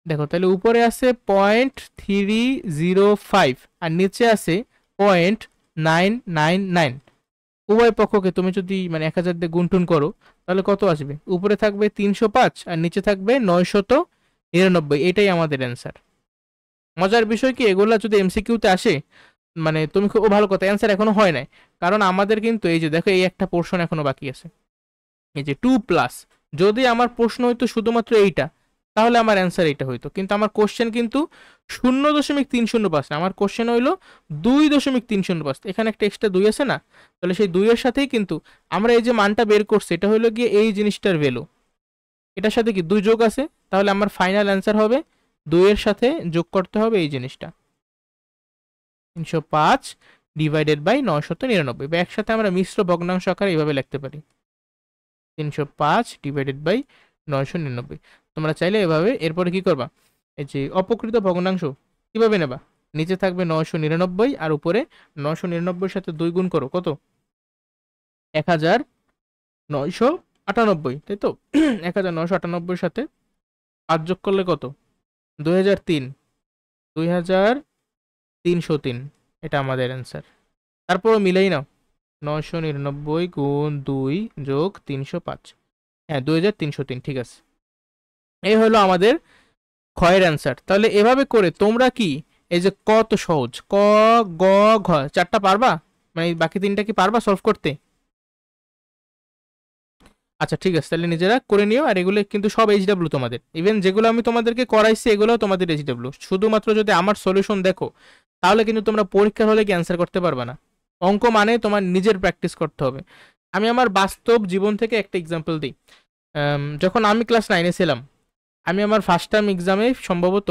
দেখো, তাহলে উপরে আছে 0.305 আর নিচে আছে 0.999। উভয় পক্ষকে তুমি যদি মানে 1000 দিয়ে গুণটুন করো তাহলে কত আসবে? উপরে থাকবে 305 আর নিচে থাকবে 999। এটাই আমাদের অ্যান্সার। মজার বিষয় কি, এগুলা যদি এমসিকিউতে আসে মানে তুমি খুব ভালো কথা, অ্যান্সার এখনো হয় নাই, কারণ আমাদের কিন্তু এই যে দেখো এই একটা পোর্শন এখনো বাকি আছে, এই যে 2+। যদি আমার প্রশ্ন হইতো শুধুমাত্র এইটা তাহলে আমার অ্যান্সার এইটা হইতো, কিন্তু আমার কোশ্চেন কিন্তু 0.305 না, আমার কোশ্চেন হইলো 2.305। এখানে একটা এক্সট্রা 2 আছে না, তাহলে সেই 2 এর সাথেই কিন্তু আমরা এই যে মানটা বের করছি এটা হইলো গিয়ে এই জিনিসটার ভ্যালু, এটার সাথে কি 2 যোগ আছে, তাহলে আমার ফাইনাল অ্যান্সার হবে 2 এর সাথে যোগ করতে হবে এই জিনিসটা, 305 ডিভাইডেড বাই 999, বা একসাথে আমরা মিশ্র ভগ্নাংশ আকারে এইভাবে লিখতে পারি, 305 ডিভাইডেড বাই 999। তোমরা চাইলে এভাবে, এরপরে কি করবা, এই যে অপকৃত ভগ্নাংশ কিভাবে নেবা, নিচে থাকবে 999 আর উপরে 999 সাথে 2 গুণ করো, কত, 1998, তাই তো? 1998 সাথে 5 যোগ করলে কত, 2003, 2303, এটা আমাদের অ্যান্সার। তারপরও মিলাই নাও, 999 গুণ 2 যোগ 305, হ্যাঁ 2303, ঠিক আছে। এই হলো আমাদের ক্ষয়ের অ্যান্সার। তাহলে এভাবে করে তোমরা কি, এই যে কত সহজ, ক, গ, ঘ, 4টা পারবা, মানে বাকি 3টা কি পারবা সলভ করতে? আচ্ছা ঠিক আছে, তাহলে নিজেরা করে নিও। আর এগুলো কিন্তু সব এইচডাব্লিউ তোমাদের, ইভেন যেগুলো আমি তোমাদেরকে করাইছি এগুলোও তোমাদের এইচডাব্লিউ। শুধুমাত্র যদি আমার সলিউশন দেখো তাহলে কিন্তু তোমরা পরীক্ষার হলে কি অ্যান্সার করতে পারবে না। অঙ্ক মানে তোমার নিজের প্র্যাকটিস করতে হবে। আমি আমার বাস্তব জীবন থেকে একটা এক্সাম্পল দিই। যখন আমি ক্লাস 9-এ ছিলাম, আমি আমার ফার্স্ট টার্ম এক্সামে সম্ভবত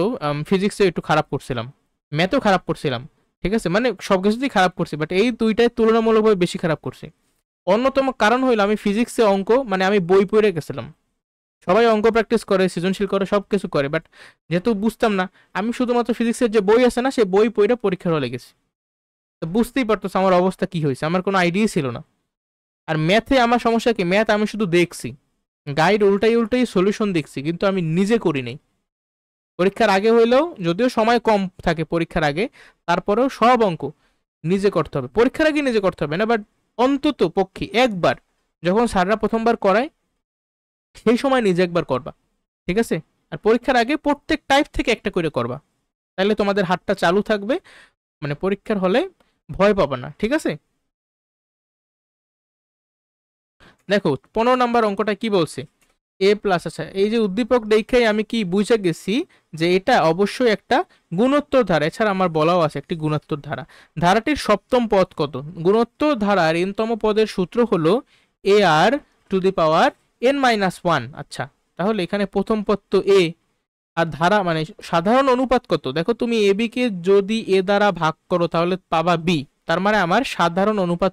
ফিজিক্সে একটু খারাপ করছিলাম, ম্যাথও খারাপ করছিলাম, ঠিক আছে, মানে সব কিছুতেই খারাপ করছি, বাট এই দুইটায় তুলনামূলকভাবে বেশি খারাপ করছি। অন্যতম কারণ হইলো আমি ফিজিক্সে অঙ্ক, মানে আমি বই পড়ে গেছিলাম। সবাই অঙ্ক প্র্যাকটিস করে, সৃজনশীল করে, সব কিছু করে, বাট যেহেতু বুঝতাম না, আমি শুধুমাত্র ফিজিক্সের যে বই আছে না, সেই বই পড়ে পরীক্ষার হলে গেছি। তো বুঝতেই পারতেছ আমার অবস্থা কি হয়েছে, আমার কোনো আইডিয়াই ছিল না। আর ম্যাথে আমার সমস্যা কি, ম্যাথ আমি শুধু দেখছি, গাইড উল্টাই উল্টাই সলিউশন দেখছি, কিন্তু আমি নিজে করি নাই। পরীক্ষার আগে হইলেও, যদিও সময় কম থাকে পরীক্ষার আগে, তারপরেও সব অঙ্ক নিজে করতে হবে। পরীক্ষার আগে নিজে করতে হবে না, বাট অন্তত পক্ষে একবার, যখন স্যাররা প্রথমবার করায় সেই সময় নিজে একবার করবা, ঠিক আছে? আর পরীক্ষার আগে প্রত্যেক টাইপ থেকে একটা করে করবা, তাহলে তোমাদের হাতটা চালু থাকবে, মানে পরীক্ষার হলে ভয় পাবা না, ঠিক আছে? দেখো 15 নাম্বার অঙ্কটা কি বলছে, এ প্লাস। আচ্ছা, এই যে উদ্দীপক দেখাই আমি কি বুঝে গেছি যে এটা অবশ্যই একটা গুণোত্তর ধারা, এছাড়া আমার বলাও আছে একটি গুণোত্তর ধারা। ধারাটির সপ্তম পদ কত? গুণোত্তর ধারার এনতম পদের সূত্র হলো এ আর টু দি পাওয়ার n-1। আচ্ছা, তাহলে এখানে প্রথম পদ তো এ, আর ধারা মানে সাধারণ অনুপাত কত? দেখো তুমি এ বি কে যদি এ দ্বারা ভাগ করো তাহলে পাবা বি, তার মানে আমার সাধারণ অনুপাত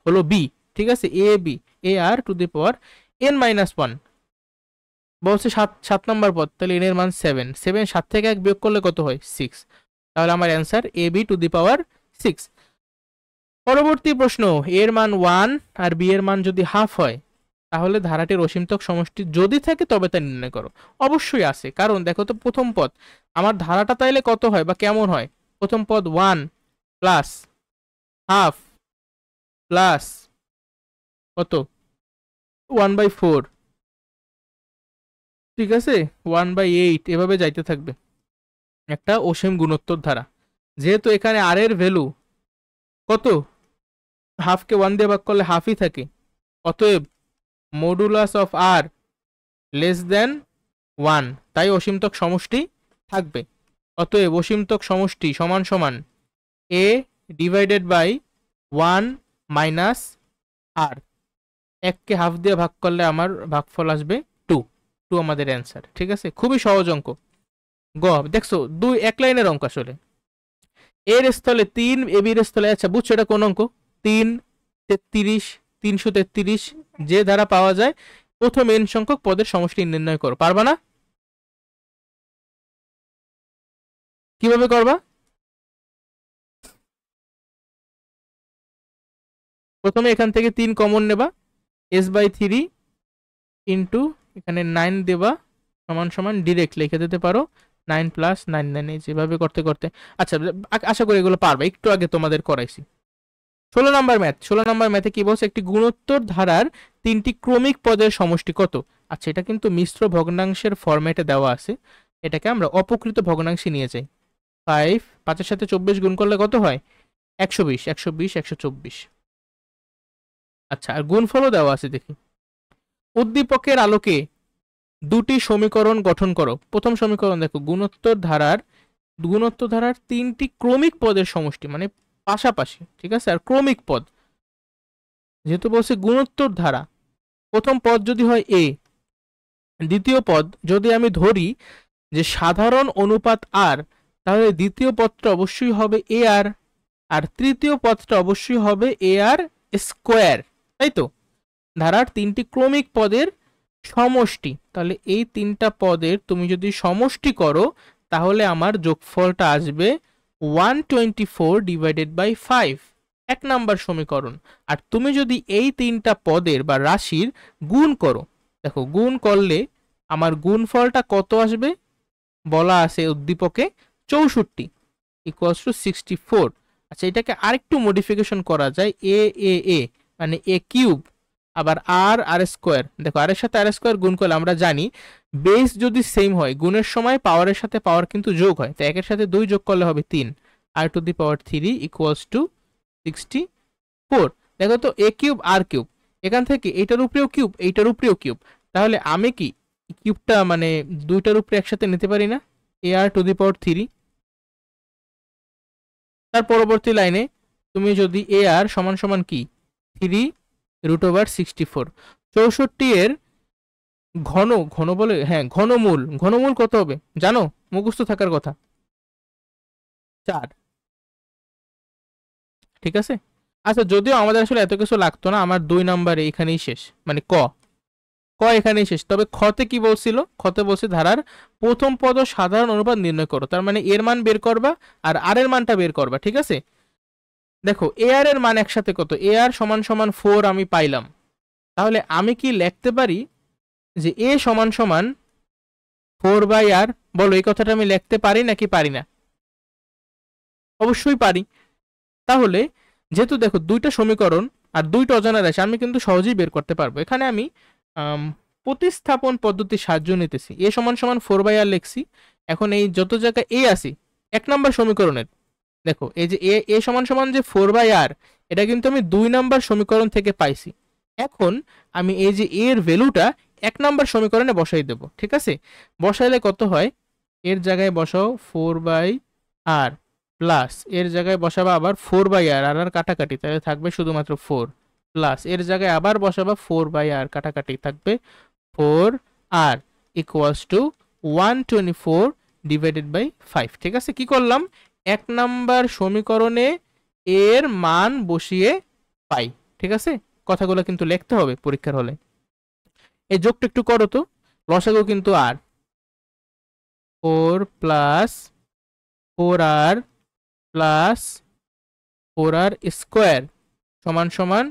হলো বি, ঠিক আছে? A B, A R to the power n-1 বলছে 7 নম্বর পদ, তাহলে এন এর মান 7, 7 থেকে 1 বিয়োগ করলে কত হয়? 6। তাহলে আমার answer a b to the power 6। পরবর্তী প্রশ্ন, এর মান 1 আর বি এর মান যদি হাফ হয়, তাহলে ধারাটির অসীমতক সমষ্টি যদি থাকে তবে তা নির্ণয় করো। অবশ্যই আছে, কারণ দেখো তো প্রথম পদ, আমার ধারাটা তাইলে কত হয় বা কেমন হয়? প্রথম পদ 1 প্লাস হাফ প্লাস কত, 1/4, ঠিক আছে, 1/8, এভাবে যাইতে থাকবে, একটা অসীম গুণোত্তর ধারা। যেহেতু এখানে আর এর ভ্যালু কত, হাফকে 1 দিয়ে ভাগ করলে হাফই থাকে, অতএব modulus of r less than 1, তাই অসীমতক সমষ্টি থাকবে। অতএব অসীমতক সমষ্টি সমান সমান a divided by 1 minus r, 1কে হাফ দিয়ে ভাগ করলে আমার ভাগফল আসবে 2 আমাদের অ্যান্সার, ঠিক আছে? খুবই সহজ অঙ্ক। গ, দেখছো এক লাইনের অঙ্ক আসলে। এর স্থলে 3, এ বির স্থলে, আচ্ছা বুঝছো এটা কোন অঙ্ক? 3, 33, 333, যে ধারা পাওয়া যায় প্রথম n সংখ্যক পদের সমষ্টি নির্ণয় করো। পারবা না? কিভাবে করবা? প্রথমে এখান থেকে 3 কমন নেবা, s/3 ইন্টু এখানে 9 দেবা, সমান সমান ডিরেক্ট লিখে দিতে পারো 9 প্লাস 9, যেভাবে করতে করতে। আচ্ছা, আশা করি এগুলো পারবে, একটু আগে তোমাদের করাইছি। 16 নম্বর ম্যাথে কি বলছে, একটি গুণোত্তর ধারার 3টি ক্রমিক পদের সমষ্টি কত? আচ্ছা, এটা কিন্তু মিশ্র ভগ্নাংশের ফরম্যাটে দেওয়া আছে, এটাকে আমরা অপকৃত ভগ্নাংশে নিয়ে যাই। 5 এর সাথে 24 গুণ করলে কত হয়? 120, 120, 124। আচ্ছা, আর গুণফলও দেওয়া আছে, দেখি। উদ্দীপকের আলোকে দুটি সমীকরণ গঠন করো। প্রথম সমীকরণ দেখো, গুণোত্তর ধারার 3টি ক্রমিক পদের সমষ্টি, মানে পাশাপাশি, ঠিক আছে? আর ক্রমিক পদ, যেহেতু বলছে গুণোত্তর ধারা, প্রথম পদ যদি হয় এ, দ্বিতীয় পদ যদি আমি ধরি যে সাধারণ অনুপাত আর, তাহলে দ্বিতীয় পদটা অবশ্যই হবে এ আর, আর তৃতীয় পদটা অবশ্যই হবে এ আর স্কোয়ার, তাই তো? ধারার তিনটি ক্রমিক পদের সমষ্টি, তাহলে এই তিনটা পদের তুমি যদি সমষ্টি করো তাহলে আমার যোগফলটা আসবে 124 ডিভাইডেড বাই 5, 1 নাম্বার সমীকরণ। আর তুমি যদি এই তিনটা পদের বা রাশির গুণ করো, দেখো গুণ করলে আমার গুণফলটা কত আসবে, বলা আছে উদ্দীপকে 64 ইকুয়ালস টু 64। আচ্ছা, এটাকে আরেকটু মডিফিকেশন করা যায়, এ এ এ মানে এ কিউব, আবার আর আর স্কোয়ার। দেখো আর এর সাথে আর স্কোয়ার গুণ করলে আমরা জানি বেস যদি সেম হয় গুণের সময় পাওয়ারের সাথে পাওয়ার কিন্তু যোগ হয়, তো একের সাথে 2 যোগ করলে হবে 3, r to the power 3 equals to 64। দেখো তো এ কিউব আর কিউব, এখান থেকে এইটার উপরেও কিউব এইটার উপরেও কিউব, তাহলে আমি কি কিউবটা মানে দুইটার উপরে একসাথে নিতে পারি না, এ আর টু দি পাওয়ার 3। তার পরবর্তী লাইনে তুমি যদি এ আর সমান সমান কি 3√64, 64 এর ঘন, ঘন বলে হ্যাঁ ঘনমূল, ঘনমূল কত হবে জানো, মুখস্থ থাকার কথা 4, ঠিক আছে? আচ্ছা, যদিও আমাদের আসলে এত কিছু লাগতো না, আমার 2 নাম্বারে এখানেই শেষ, মানে ক ক এখানেই শেষ। তবে খতে কি বলছিল, খতে বলছে ধারার প্রথম পদ ও সাধারণ অনুপাত নির্ণয় করো, তার মানে এর মান বের করবা আর আর এর মানটা বের করবা, ঠিক আছে? দেখো এ আর এর মান একসাথে কত, এ আর সমান সমান 4 আমি পাইলাম, তাহলে আমি কি লিখতে পারি যে এ সমান সমান 4/r? বলো এই কথাটা আমি লিখতে পারি নাকি পারি না? অবশ্যই পারি। তাহলে যেহেতু দেখো দুইটা সমীকরণ আর দুইটা অজানা রাশি, আমি কিন্তু সহজেই বের করতে পারবো। এখানে আমি প্রতিস্থাপন পদ্ধতির সাহায্য নিতেছি, এ সমান সমান 4/r লিখছি। এখন এই যত জায়গায় এ আসি 1 নাম্বার সমীকরণের, দেখো এই যে এ সমান সমান যে 4/r, এটা কিন্তু আমি 2 নাম্বার সমীকরণ থেকে পাইছি। এখন আমি এই যে এর ভ্যালুটা 1 নাম্বার সমীকরণে বসাই দেব, ঠিক আছে? বসাইলে কত হয়, এর জায়গায় বসাও 4/r প্লাস এর জায়গায় বসাবা আবার 4/r, আর আর কাটাকাটি, তাহলে থাকবে শুধুমাত্র 4 প্লাস এর জায়গায় আবার বসাবা 4/r, কাটাকাটি থাকবে 4r equals to 124 divided by 5, ঠিক আছে? কি করলাম, 1 নাম্বার সমীকরণে এর মান বসিয়ে পাই, ঠিক আছে? কথাগুলো কিন্তু লিখতে হবে পরীক্ষার হলে। এই যোগটা একটু করো তো, লসাগু কিন্তু আর 4 plus 4r plus 4r square সমান সমান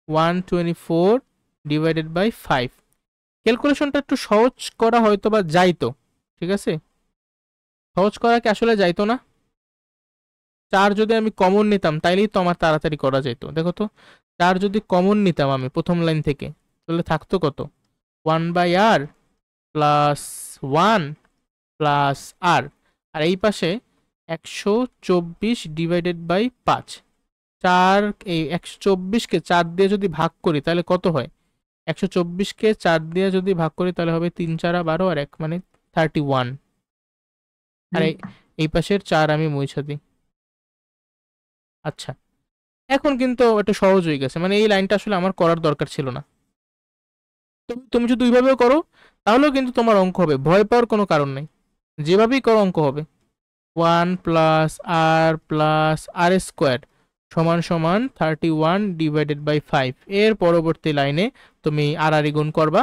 124 ডিভাইডেড বাই 5। ক্যালকুলেশনটা একটু সহজ করা হয়তো বা যাইতো, ঠিক আছে? সহজ করা কি আসলে যাইতো না? 4 যদি আমি কমন নিতাম তাইলেই তো আমার তাড়াতাড়ি করা যেত। দেখো তো 4 যদি কমন নিতাম আমি প্রথম লাইন থেকে, তাহলে থাকতো কত, 1/r প্লাস 1 প্লাস r, আর এই পাশে 124 ডিভাইডেড বাই 5। 4 এই 124কে 4 দিয়ে যদি ভাগ করি তাহলে কত হয়, 124কে 4 দিয়ে যদি ভাগ করি তাহলে হবে 3 4 12 আর 1 মানে 31, আর এই পাশের 4 আমি মুছে দিই। আচ্ছা, এখন কিন্তু এটা সহজ হয়ে গেছে, মানে এই লাইনটা আসলে আমার করার দরকার ছিল না। তুমি যদি দুইভাবেও করো তাহলেও কিন্তু তোমার অঙ্ক হবে, ভয় পাওয়ার কোনো কারণ নেই, যেভাবেই করো অঙ্ক হবে। 1 প্লাস আর স্কোয়ার সমান সমান 31 ডিভাইডেড বাই 5, এর পরবর্তী লাইনে তুমি আর আর গুণ করবা,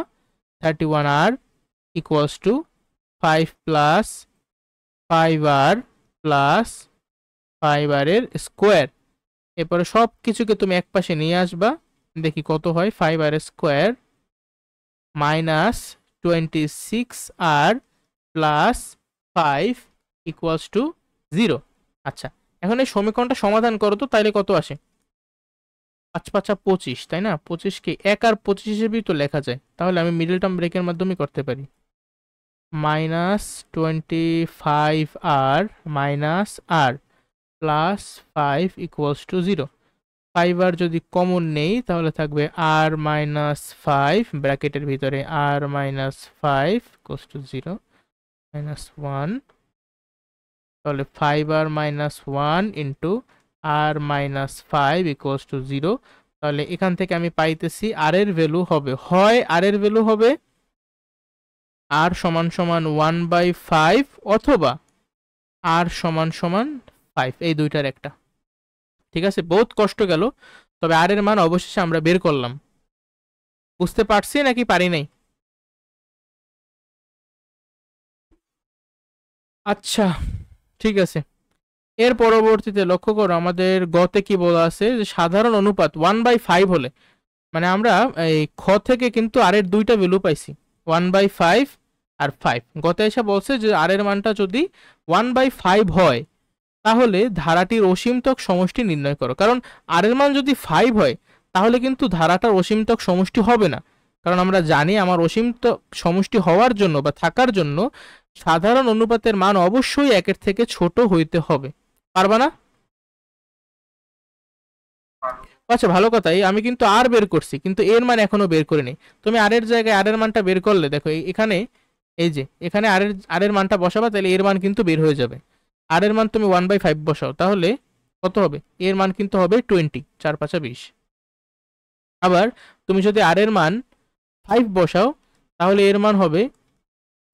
31r equals to 5 plus 5r plus 5r এর স্কোয়ার। এরপরে সব কিছুকে তুমি এক পাশে নিয়ে আসবা, দেখি কত হয়, 5r square minus 26r plus 5 equals to 0। আচ্ছা, এখন এই সমীকরণটা সমাধান করো তো, তাইলে কত আসে, 5 5 25, তাই না? 25কে 1 আর 25 হিসেবেই তো লেখা যায়, তাহলে আমি মিডল টার্ম ব্রেকের মাধ্যমে করতে পারি, minus 25r minus r plus 5 equals to 0। 5r যদি কমন নেই তাহলে থাকবে r মাইনাস 5 ব্র্যাকেটের ভিতরে r minus 5 equals to 0 minus 1, তাহলে 5r minus 1 into r minus 5 equals to 0। তাহলে এখান থেকে আমি পাইতেছি আর এর ভ্যালু হবে, হয় আর এর ভ্যালু হবে আর সমান সমান 1/5 অথবা আর সমান সমান 5, এই দুইটার একটা। ঠিক আছে, বহুত কষ্ট গেল, তবে আর এর মান অবশেষে আমরা বের করলাম। বুঝতে পারছি নাকি পারি নাই? আচ্ছা ঠিক আছে, এর পরবর্তীতে লক্ষ্য করো আমাদের গতে কি বলা আছে যে সাধারণ অনুপাত 1/5 হলে, মানে আমরা এই খ থেকে কিন্তু আর এর দুইটা ভ্যালু পাইছি, 1/5 আর 5। গতে এসে বলছে যে আর এর মানটা যদি 1/5 হয় তাহলে ধারাটির অসীমতক সমষ্টি নির্ণয় করো। কারণ আর এর মান যদি 5 হয় তাহলে কিন্তু ধারাটার অসীমতক সমষ্টি হবে না, কারণ আমরা জানি আমার অসীমতক সমষ্টি হওয়ার জন্য বা থাকার জন্য সাধারণ অনুপাতের মান অবশ্যই একের থেকে ছোট হইতে হবে। পারবা না? আচ্ছা ভালো কথাই, আমি কিন্তু আর বের করছি কিন্তু এর মান এখনো বের করিনি। তুমি আর এর জায়গায় আর এর মানটা বের করলে দেখো এখানে, এই যে এখানে আর এর মানটা বসাবা, তাহলে এর মান কিন্তু বের হয়ে যাবে। আর এর মান তুমি 1/5 বসাও, তাহলে কত হবে? এর মান কিন্তু হবে 20, 4×5 = 20। আবার তুমি যদি আর এর মান 5 বসাও তাহলে এর মান হবে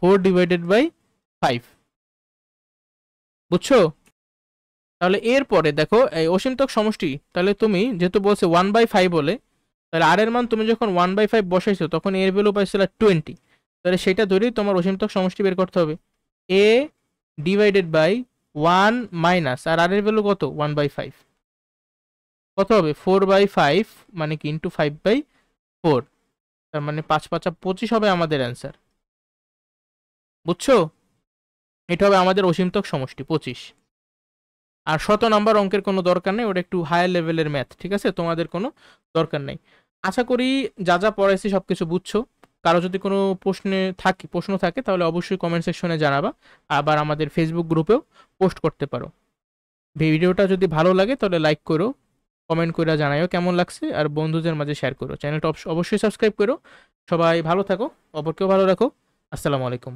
4/5। বুঝছো? তাহলে এরপরে দেখো এই অসীমতক সমষ্টি, তাহলে তুমি যেহেতু বলছে 1/5 বলে, তাহলে আর এর মান তুমি যখন 1/5 বসাইছো তখন এর ভ্যালু পাইছিল 20, তাহলে সেটা ধরেই তোমার অসীমতক সমষ্টি বের করতে হবে। a ডিভাইডেড বাই 1 মাইনাস আর এর ভ্যালু কত? 1/5, কত হবে? 4/5, মানে কি ইন্টু 5/4, তার মানে 5×5 = 25 হবে আমাদের অ্যান্সার। বুঝছো? এটা হবে আমাদের অসীমতক সমষ্টি 25। আর শত নাম্বার অঙ্কের কোনো দরকার নেই, ওটা একটু হায়ার লেভেলের ম্যাথ, ঠিক আছে, তোমাদের কোনো দরকার নেই। আশা করি যা যা পড়াইছি সব কিছু বুঝছো। কারো যদি কোনো প্রশ্ন থাকে তাহলে অবশ্যই কমেন্ট সেকশনে জানাবা, আবার আমাদের ফেসবুক গ্রুপেও পোস্ট করতে পারো। ভিডিওটা যদি ভালো লাগে তাহলে লাইক করো, কমেন্ট করে জানাইও কেমন লাগছে, আর বন্ধুদের মাঝে শেয়ার করো। চ্যানেলটা অবশ্যই সাবস্ক্রাইব করো। সবাই ভালো থাকো, অপরকেও ভালো রাখো। আসসালামু আলাইকুম।